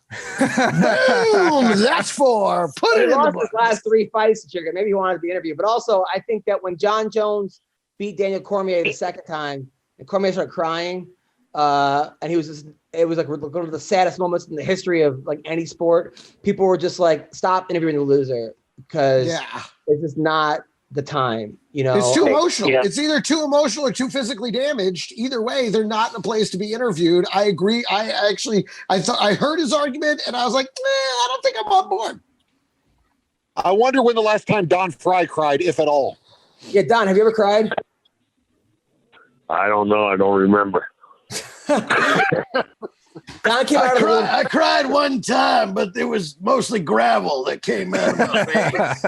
Boom, that's for put it in the book. His last 3 fights, maybe he wanted to be interviewed. But also, I think that when John Jones beat Daniel Cormier the second time, and Cormier started crying, and he was just, it was like one of the saddest moments in the history of like any sport. People were just like, stop interviewing the loser, because it's just not the time. You know, it's too emotional. Yeah. It's either too emotional or too physically damaged. Either way, they're not in a place to be interviewed. I agree. I heard his argument and I was like, I don't think I'm on board. I wonder when the last time Don Frye cried, if at all. Yeah, Don, have you ever cried? I don't know. I don't remember. Don came out of the room. I cried one time, but there was mostly gravel that came out of my face.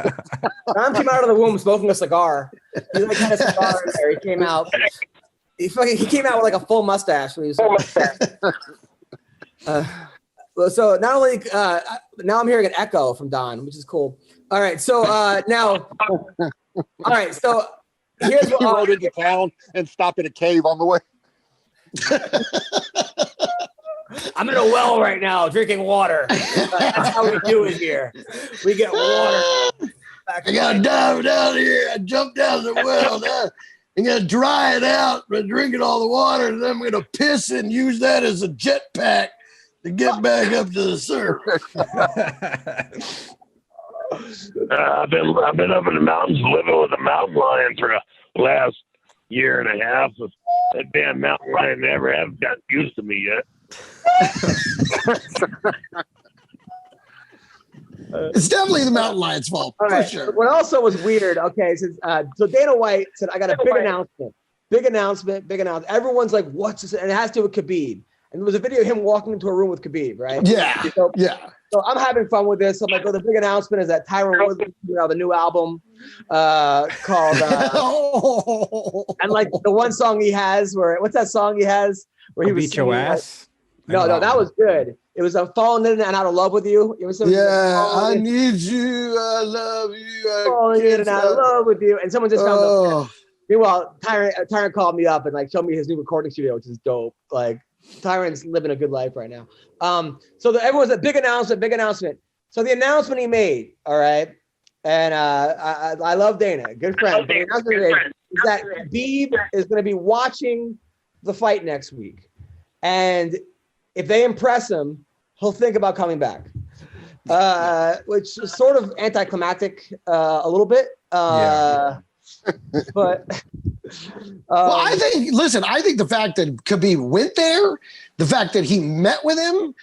Don came out of the womb smoking a cigar. He like had a cigar in there. He came out. He came out with like a full mustache. When he was so not only now I'm hearing an echo from Don, which is cool. All right, so now, all right, so here's what He rode into town and stopped at a cave on the way. I'm in a well right now drinking water. That's how we do it here. We get water. I got to dive down here. I jumped down the well. Now I'm going to dry it out by drinking all the water, and then I'm going to piss and use that as a jetpack to get back up to the surface. I've been up in the mountains living with a mountain lion for the last year and a half. That damn mountain lion never have gotten used to me yet. It's definitely the mountain lion's fault, All for right. sure. What also was weird, okay, so Dana White said, I got a big announcement. Big announcement. Everyone's like, what's this? And it has to do with Khabib. And there was a video of him walking into a room with Khabib, right? Yeah, yeah. So I'm having fun with this. I'm like, the big announcement is that Tyron Woodley, the new album called, and like the one song he has what's that song he has where he was Beat Your Ass? No, that was good. It was Falling In and Out of Love with You. I need you. I love you. Falling In and Out of Love with You. And someone just found the Meanwhile, Tyron called me up and like showed me his new recording studio, which is dope. Like Tyron's living a good life right now. So everyone's a big announcement. So the announcement he made, all right, and I love Dana, good friend. The announcement is that Khabib is going to be watching the fight next week, and if they impress him, he'll think about coming back, which is sort of anticlimactic a little bit. But well, I think the fact that Khabib went there, the fact that he met with him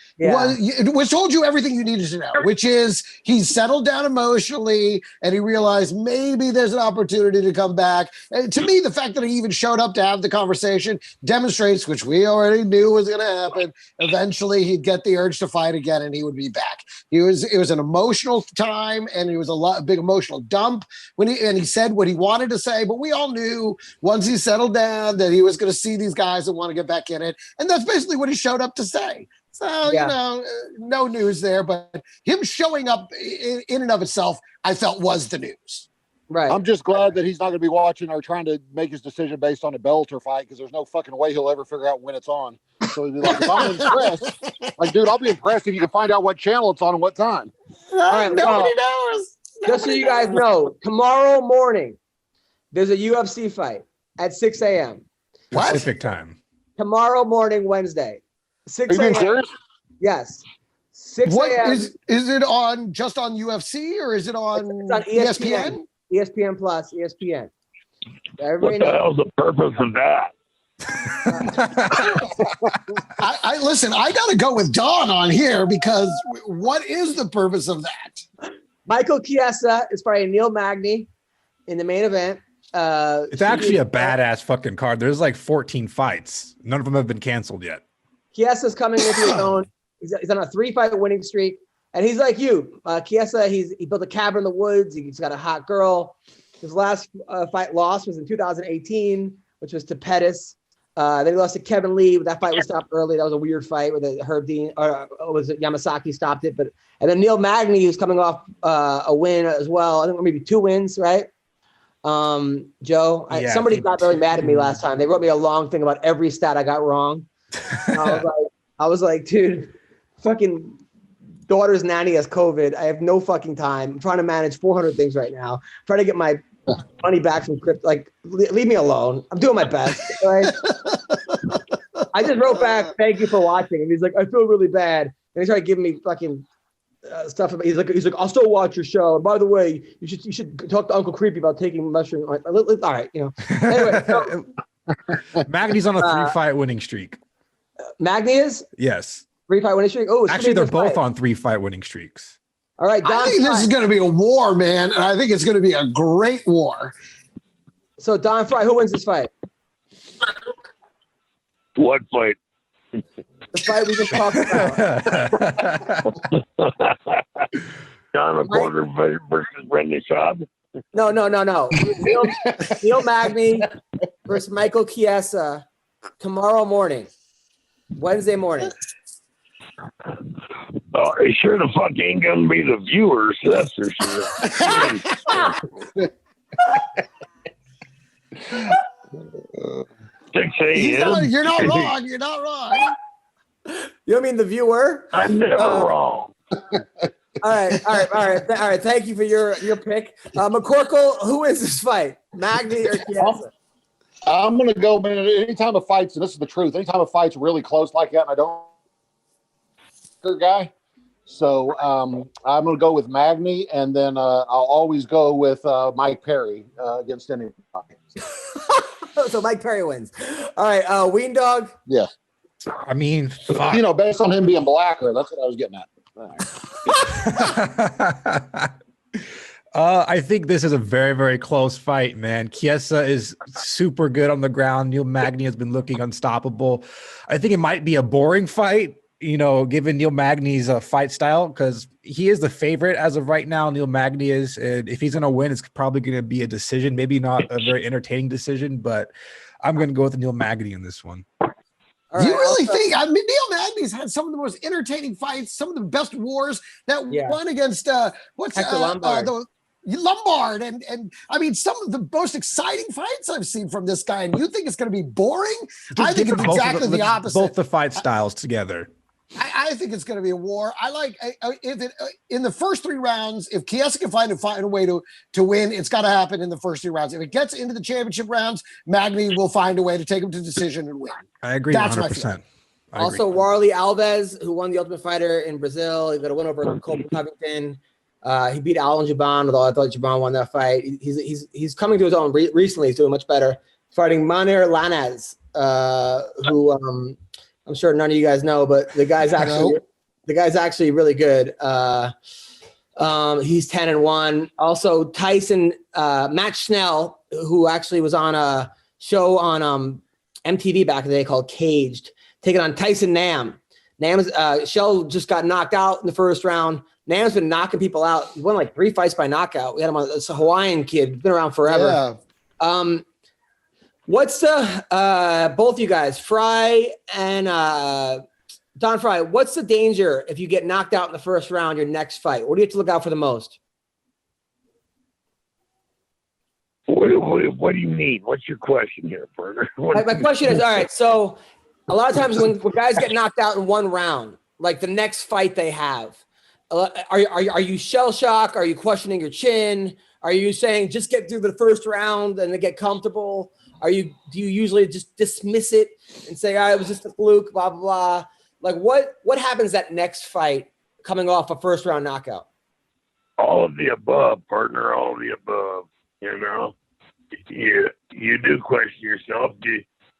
was told you everything you needed to know, which is he's settled down emotionally and he realized maybe there's an opportunity to come back. And to me, the fact that he even showed up to have the conversation demonstrates, which we already knew was going to happen. Eventually he'd get the urge to fight again and he would be back. It was an emotional time and it was a big emotional dump when he said what he wanted to say, but we all knew once he settled down that he was going to see these guys and want to get back in it. And that's basically what he showed up to say. So, no news there, but him showing up in and of itself, I felt was the news. Right. I'm just glad that he's not going to be watching or trying to make his decision based on a Bellator fight because there's no fucking way he'll ever figure out when it's on. So he'd be like, if I'm impressed, like, dude, I'll be impressed if you can find out what channel it's on and what time. All right, Nobody knows. Just so you guys know, tomorrow morning, there's a UFC fight at 6 a.m. Pacific time. Tomorrow morning, Wednesday. 6 Are you being a.m. serious? Yes. 6 What a.m. is it on just on UFC or is it on, It's on ESPN? ESPN Plus, ESPN. What the hell's the purpose of that? I listen, I got to go with Don on here because what is the purpose of that? Michael Chiesa is fighting Neil Magny in the main event. It's actually a badass fucking card. There's like 14 fights. None of them have been canceled yet. Chiesa's coming with his own. He's on a 3-fight winning streak. And he's like you. Chiesa, he built a cabin in the woods. He's got a hot girl. His last fight loss was in 2018, which was to Pettis. Then he lost to Kevin Lee. That fight was stopped early. That was a weird fight where the Herb Dean, or was it Yamasaki stopped it? And then Neil Magny, who's coming off a win as well. I think maybe 2 wins, right? Joe, somebody got really mad at me last time. They wrote me a long thing about every stat I got wrong. I was like, dude, fucking daughter's nanny has COVID. I have no fucking time. I'm trying to manage 400 things right now. I'm trying to get my money back from crypto. Like, leave me alone. I'm doing my best. Right? I just wrote back, thank you for watching. And he's like, I feel really bad. And he started giving me fucking stuff about. He's like, I'll still watch your show. And by the way, you should talk to Uncle Creepy about taking mushroom. All right, Anyway, so, Magny's on a 3-fight winning streak. Magny is? Yes. 3-fight winning streak. Oh, actually, they're both on 3-fight winning streaks. All right, I think this is going to be a war, man, and I think it's going to be a great war. So, Don Frye, who wins this fight? What fight? The fight we just talked about. John McCorkle versus Brendan Schaub? No. Neil Magny versus Michael Chiesa tomorrow morning, Wednesday morning. Oh, it sure the fuck ain't gonna be the viewers, that's for sure. 6 a.m. You're not wrong. You're not wrong. You don't mean the viewer? I'm never wrong. All right. Thank you for your pick. McCorkle, who wins this fight? Magny or Chiesa? I'm going to go, man. Anytime a fight's, and this is the truth, anytime a fight's really close like that, and I don't guy. So I'm going to go with Magny, and then I'll always go with Mike Perry against anybody. So Mike Perry wins. All right, Weendawg. Yeah. I mean, fuck. Based on him being blacker, that's what I was getting at. I think this is a very, very close fight, man. Chiesa is super good on the ground. Neil Magny has been looking unstoppable. I think it might be a boring fight, given Neil Magny's fight style, because he is the favorite as of right now. Neil Magny is, and if he's going to win, it's probably going to be a decision. Maybe not a very entertaining decision, but I'm going to go with Neil Magny in this one. Right, you really think? I mean, Neil Magny's had some of the most entertaining fights, some of the best wars that won against Lombard, and I mean, some of the most exciting fights I've seen from this guy. And you think it's going to be boring? I think it's exactly the opposite. Both the fight styles together. I think it's going to be a war. In the first 3 rounds, if Chiesa can find a way to win, it's got to happen in the first 3 rounds. If it gets into the championship rounds, Magny will find a way to take him to decision and win. I agree. That's 100%. Also, Warley Alves, who won the Ultimate Fighter in Brazil, he got a win over Colby Covington. He beat Alan Jaban, although I thought Jaban won that fight. He's coming to his own recently. He's doing much better. Fighting Manir Lanaz, who I'm sure none of you guys know, but the guy's actually really good. He's 10-1. Also, Tyson Matt Schnell, who actually was on a show on MTV back in the day called Caged, taking on Tyson Nam. Shell just got knocked out in the first round. Nam's been knocking people out. He won like 3 fights by knockout. We had him on this Hawaiian kid, been around forever. Yeah. What's both you guys, Frye and Don Frye, what's the danger if you get knocked out in the first round, your next fight? What do you have to look out for the most? What do you mean? What's your question here, Berger? My question is, all right, so a lot of times when guys get knocked out in 1 round, like the next fight they have, are you shell shocked? Are you questioning your chin? Are you saying just get through the first round and then get comfortable? Do you usually just dismiss it and say, it was just a fluke, blah, blah, blah? Like what happens that next fight coming off a first round knockout? All of the above, partner, all of the above. You do question yourself.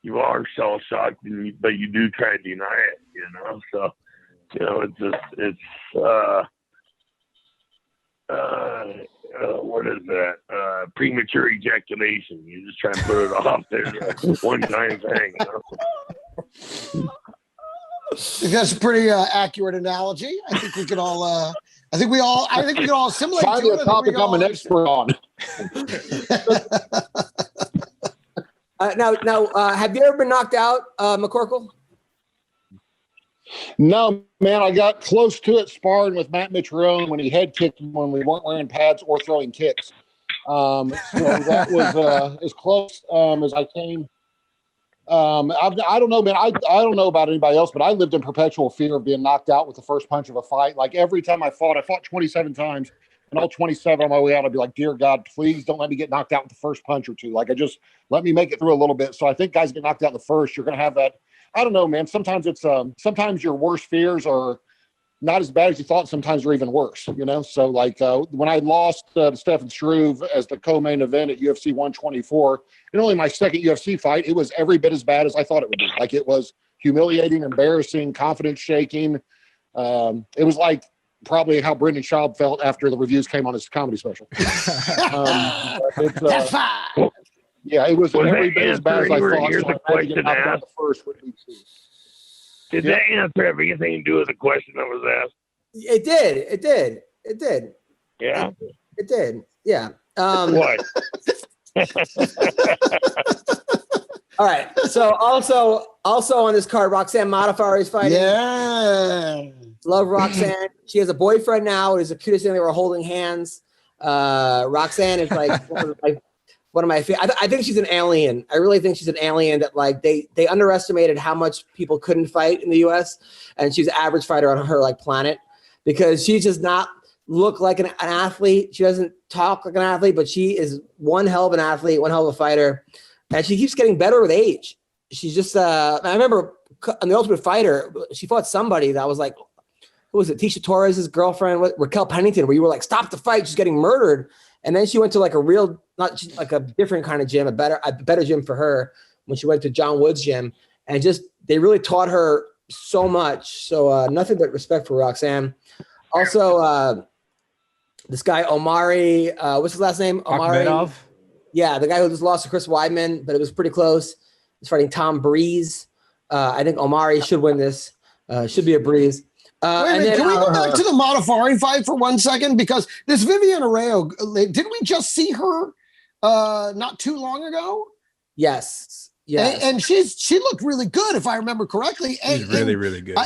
You are shell shocked, but you do try to deny it, So, what is that? Premature ejaculation. You just try and put it off there. One time thing. That's a pretty accurate analogy. I think we can all. I think we can all assimilate. Finally, a topic I'm an expert on. Now, have you ever been knocked out, McCorkle? No, man, I got close to it sparring with Matt Mitrione when he head kicked him when we weren't wearing pads or throwing kicks. So that was as close as I came. I don't know, man. I don't know about anybody else, but I lived in perpetual fear of being knocked out with the first punch of a fight. Like every time I fought 27 times, and all 27 on my way out, I'd be like, dear God, please don't let me get knocked out with the first punch or two. Like let me make it through a little bit. So I think guys get knocked out in the first, you're going to have that. I don't know, man. Sometimes it's sometimes your worst fears are not as bad as you thought. Sometimes they're even worse, you know? So like when I lost to Stefan Struve as the co-main event at UFC 124, and only my second UFC fight, it was every bit as bad as I thought it would be. Like it was humiliating, embarrassing, confidence shaking. It was like probably how Brendan Schaub felt after the reviews came on his comedy special. Yeah, it was every bit as bad as I thought. Here's So the question asked. The first would be two. Did that answer have anything to do with the question that was asked? It did. Yeah. It did. Yeah. What? All right. So also on this card, Roxanne Modafferi is fighting. Yeah. Love Roxanne. She has a boyfriend now. It is the cutest thing. They were holding hands. Roxanne is like one of my favorite. I think she's an alien. I really think she's an alien that like they underestimated how much people couldn't fight in the US, and she's an average fighter on her like planet, because she does not look like an athlete. She doesn't talk like an athlete, but she is one hell of an athlete, one hell of a fighter, and she keeps getting better with age. She's just I remember on The Ultimate Fighter, she fought somebody that was like, who was it? Tisha Torres' girlfriend, Raquel Pennington, where you were like, stop the fight, she's getting murdered. And then she went to like a real, not like a different kind of gym, a better gym for her when she went to John Wood's gym. And just, they really taught her so much. So nothing but respect for Roxanne. Also, this guy, Omari, what's his last name? Omari. Akhmedov? Yeah, the guy who just lost to Chris Weidman, but it was pretty close. He's fighting Tom Breeze. I think Omari should win this. Should be a breeze. Wait a minute, can we go back to the Modafferi fight for 1 second? Because this Vivian Arreo, didn't we just see her not too long ago? Yes. And she looked really good, if I remember correctly. She's really good.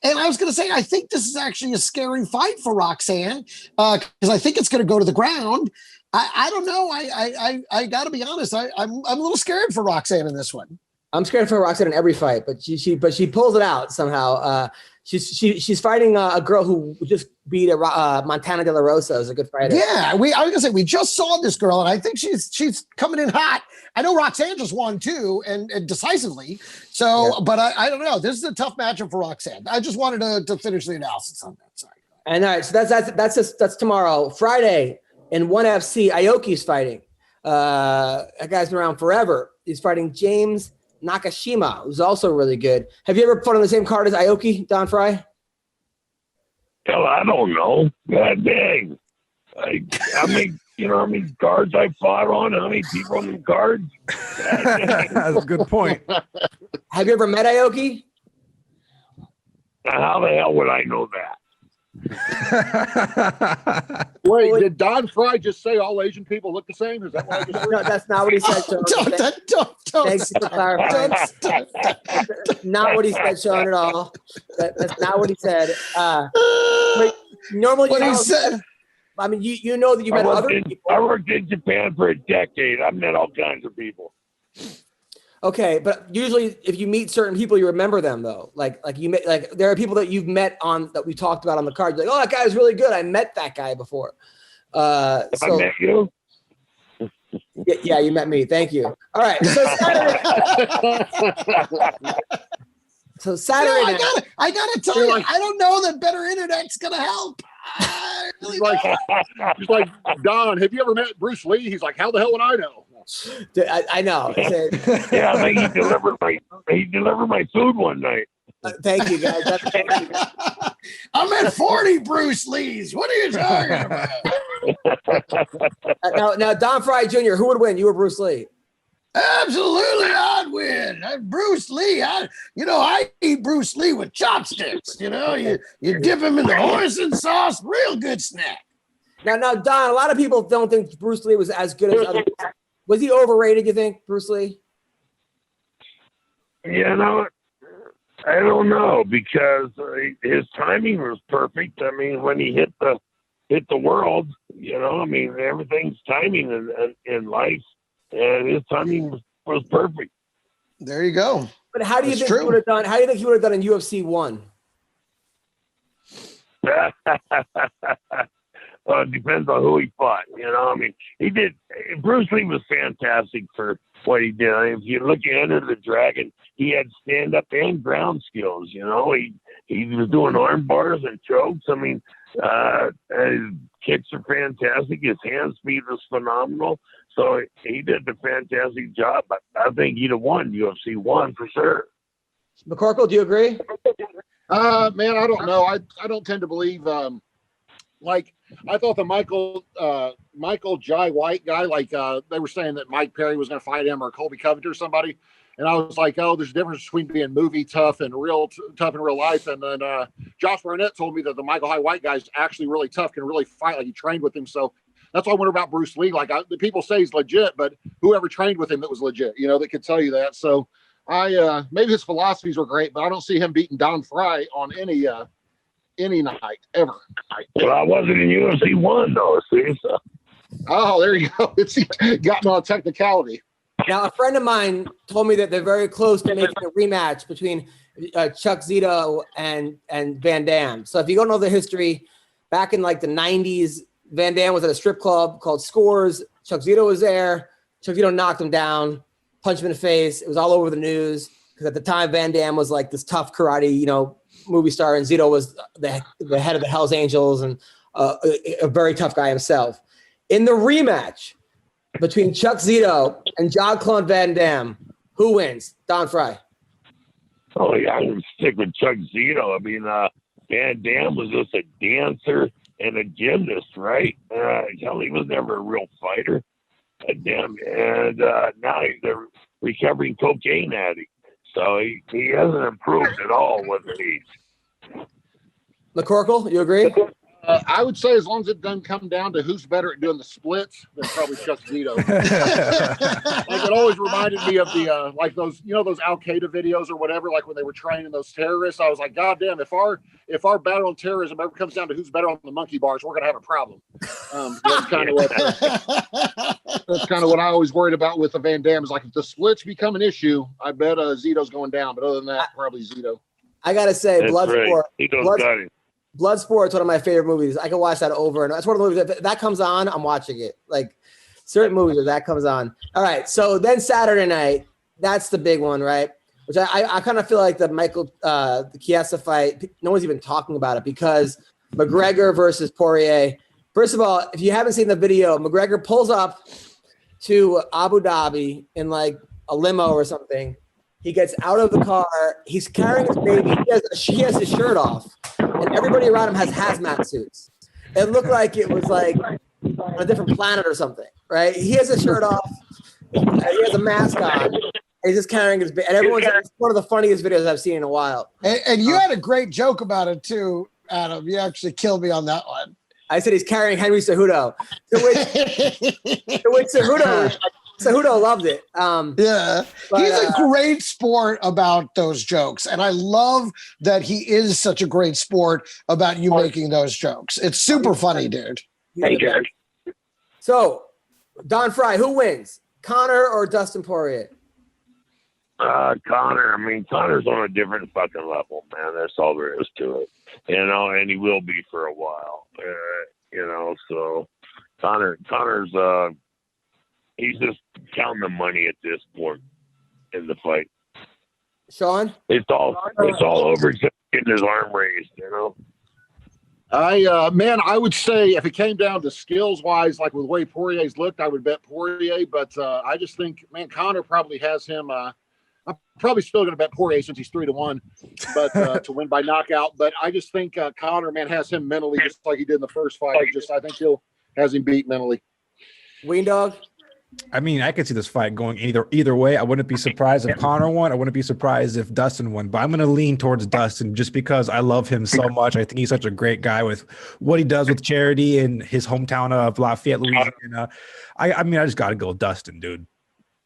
And I was going to say, I think this is actually a scary fight for Roxanne, because I think it's going to go to the ground. I don't know. I got to be honest. I'm a little scared for Roxanne in this one. I'm scared for Roxanne in every fight, but she pulls it out somehow. She's fighting a girl who just beat Montana De La Rosa, is a good fighter. Yeah, I was gonna say we just saw this girl, and I think she's coming in hot. I know Roxanne just won too, and decisively. So, yeah. But I don't know. This is a tough matchup for Roxanne. I just wanted to finish the analysis on that. Sorry. And all right, so that's tomorrow. Friday in ONE FC, Aoki's fighting. That guy's been around forever. He's fighting James Nakashima, who's also really good. Have you ever fought on the same card as Aoki, Don Frye? Hell, I don't know. God dang. How many cards I fought on? How many people on the cards? That's a good point. Have you ever met Aoki? Now, how the hell would I know that? Wait, did Don Frye just say all Asian people look the same? Is that what I just heard? No, that's not what he said, Sean. Don't Thanks for clarifying. Not what he said, Sean, at all. That's not what he said. Normally, what he said. I mean, you know that you met other people. I worked in Japan for a decade. I've met all kinds of people. Okay, but usually if you meet certain people, you remember them though. Like you met, like there are people that you've met on that we talked about on the card. You're like, oh, that guy is really good. I met that guy before. I met you. Yeah, you met me. Thank you. All right. So Saturday. I gotta tell you, I don't know that better internet's gonna help. He's like Don. Have you ever met Bruce Lee? He's like, how the hell would I know? I know. Yeah, I think he delivered my food one night. Thank you, guys. I'm at 40 Bruce Lees. What are you talking about? Now, Don Frye Jr., who would win? You or Bruce Lee? Absolutely, I'd win. Bruce Lee, I eat Bruce Lee with chopsticks. You dip him in the hoisin sauce, real good snack. Now, Don, a lot of people don't think Bruce Lee was as good as other people. Was he overrated, you think, Bruce Lee? I don't know, because his timing was perfect. I mean, when he hit the world, everything's timing in life, and his timing was perfect. There you go. But how do you think he would have done? How do you think he would have done in UFC 1? Well, it depends on who he fought. He did. Bruce Lee was fantastic for what he did. If you look at Enter the Dragon, he had stand-up and ground skills. He he was doing arm bars and chokes. I mean, his kicks are fantastic. His hand speed was phenomenal. So he did a fantastic job. I think he'd have won UFC 1 for sure. McCorkle, do you agree? Man, I don't know. I don't tend to believe. Like I thought the Michael Jai White guy, like they were saying that Mike Perry was going to fight him or Colby Covington or somebody, and I was like, oh, there's a difference between being movie tough and real tough in real life. And then Josh Barnett told me that the Michael Jai White guy is actually really tough, can really fight. Like he trained with him, so that's why I wonder about Bruce Lee. Like the people say he's legit, but whoever trained with him that was legit, that could tell you that. So maybe his philosophies were great, but I don't see him beating Don Frye on any night ever. Well, I wasn't in UFC 1 though. See, so. Oh, there you go. It's got me on a technicality. Now, a friend of mine told me that they're very close to making a rematch between Chuck Zito and Van Damme. So if you don't know the history, back in like the 90s, Van Damme was at a strip club called Scores. Chuck Zito was there. Chuck Zito knocked him down, punched him in the face. It was all over the news because at the time Van Damme was like this tough karate, movie star, and Zito was the head of the Hells Angels and a very tough guy himself. In the rematch between Chuck Zito and Jean-Claude Van Damme, who wins? Don Frye. Oh yeah, I'm gonna stick with Chuck Zito. I mean, Van Damme was just a dancer and a gymnast, right? He was never a real fighter. Damn, and now he's a recovering cocaine addict. So he hasn't improved at all with age. McCorkle, you agree? I would say as long as it doesn't come down to who's better at doing the splits, then probably Chuck Zito. Like it always reminded me of the like those those Al Qaeda videos or whatever, like when they were training those terrorists. I was like, God damn, if our battle on terrorism ever comes down to who's better on the monkey bars, we're gonna have a problem. That's kind of what I always worried about with the Van Damme is like if the splits become an issue, I bet Zito's going down. But other than that, probably Zito. I gotta say, Bloodsport. Right. Bloodsport's one of my favorite movies. I can watch that over, and that's one of the movies that comes on, I'm watching it. Like certain movies that comes on. All right, so then Saturday night, that's the big one, right? Which I kind of feel like the the Chiesa fight. No one's even talking about it because McGregor versus Poirier. First of all, if you haven't seen the video, McGregor pulls up to Abu Dhabi in like a limo or something. He gets out of the car. He's carrying his baby. He has his shirt off, and everybody around him has hazmat suits. It looked like it was like on a different planet or something, right? He has his shirt off. He has a mask on. He's just carrying his baby. And it's one of the funniest videos I've seen in a while. And you had a great joke about it too, Adam. You actually killed me on that one. I said he's carrying Henry Cejudo. To which Cejudo loved it. Yeah. He's a great sport about those jokes. And I love that he is such a great sport about you making those jokes. It's super funny, dude. Thank you. So, Don Frye, who wins? Conor or Dustin Poirier? Conor. I mean, Conor's on a different fucking level, man. That's all there is to it. And he will be for a while. So Conor's he's just counting the money at this point in the fight. Sean? It's all over getting his arm raised, I would say if it came down to skills wise, like with the way Poirier's looked, I would bet Poirier, but I just think, man, Conor probably has him. I'm probably still going to bet Poirier since he's 3-1, but to win by knockout. But I just think Conor, man, has him mentally just like he did in the first fight. I think he'll has him beat mentally. Weendawg? I mean, I could see this fight going either way. I wouldn't be surprised if Conor won. I wouldn't be surprised if Dustin won. But I'm going to lean towards Dustin just because I love him so much. I think he's such a great guy with what he does with charity in his hometown of Lafayette, Louisiana. I mean, I just got to go with Dustin, dude.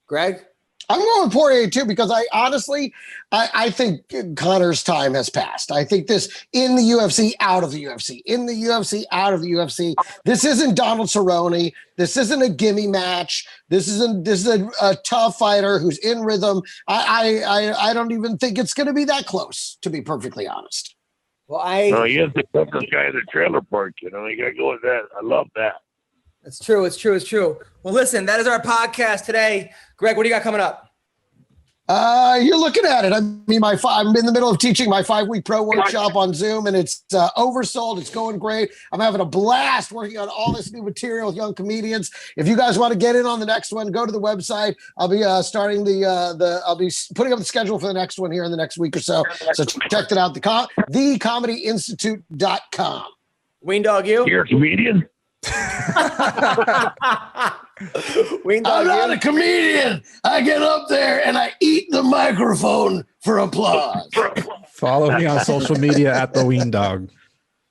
Greg? I'm going with Poirier too because I honestly think Conor's time has passed. I think this in the UFC, out of the UFC, in the UFC, out of the UFC. This isn't Donald Cerrone. This isn't a gimme match. This is a tough fighter who's in rhythm. I don't even think it's going to be that close, to be perfectly honest. Well, he is the toughest guy in the trailer park. You got to go with that. I love that. It's true. Well, listen, that is our podcast today. Greg, what do you got coming up? You're looking at it. I mean, I'm in the middle of teaching my 5-week pro workshop on Zoom, and it's oversold. It's going great. I'm having a blast working on all this new material with young comedians. If you guys want to get in on the next one, go to the website. I'll be starting I'll be putting up the schedule for the next one here in the next week or so. So check it out. thecomedyinstitute.com. Weendawg, you? You're a comedian? I'm not a comedian. I get up there and I eat the microphone for applause. Follow me on social media at the Weendawg.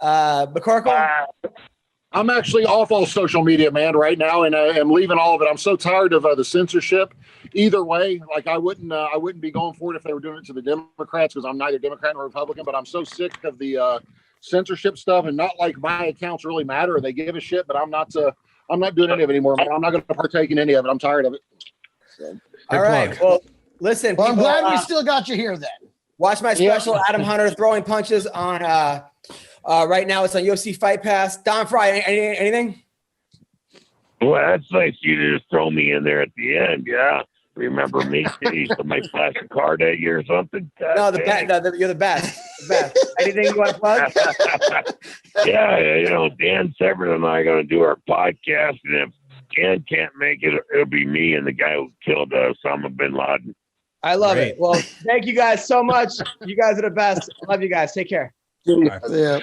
McCorkle? I'm actually off all social media, man, right now, and I'm leaving all of it. I'm so tired of the censorship. Either way, like I wouldn't be going for it if they were doing it to the Democrats, because I'm neither Democrat nor Republican. But I'm so sick of the censorship stuff, and not like my accounts really matter or they give a shit. But I'm not doing any of it anymore, man. I'm not going to partake in any of it. I'm tired of it. So. All right. Well, listen. Well, I'm people, glad we still got you here then. Watch my special, Adam Hunter Throwing Punches on right now. It's on UFC Fight Pass. Don Frye, anything? Well, that's nice you to just throw me in there at the end. Yeah. Remember me? Somebody flash a card at you or something? No, you're the best. The best. Anything you want to plug? Yeah, Dan Severn and I are going to do our podcast, and if Dan can't make it, it'll be me and the guy who killed Osama bin Laden. I love it. Well, thank you guys so much. You guys are the best. I love you guys. Take care. Yeah.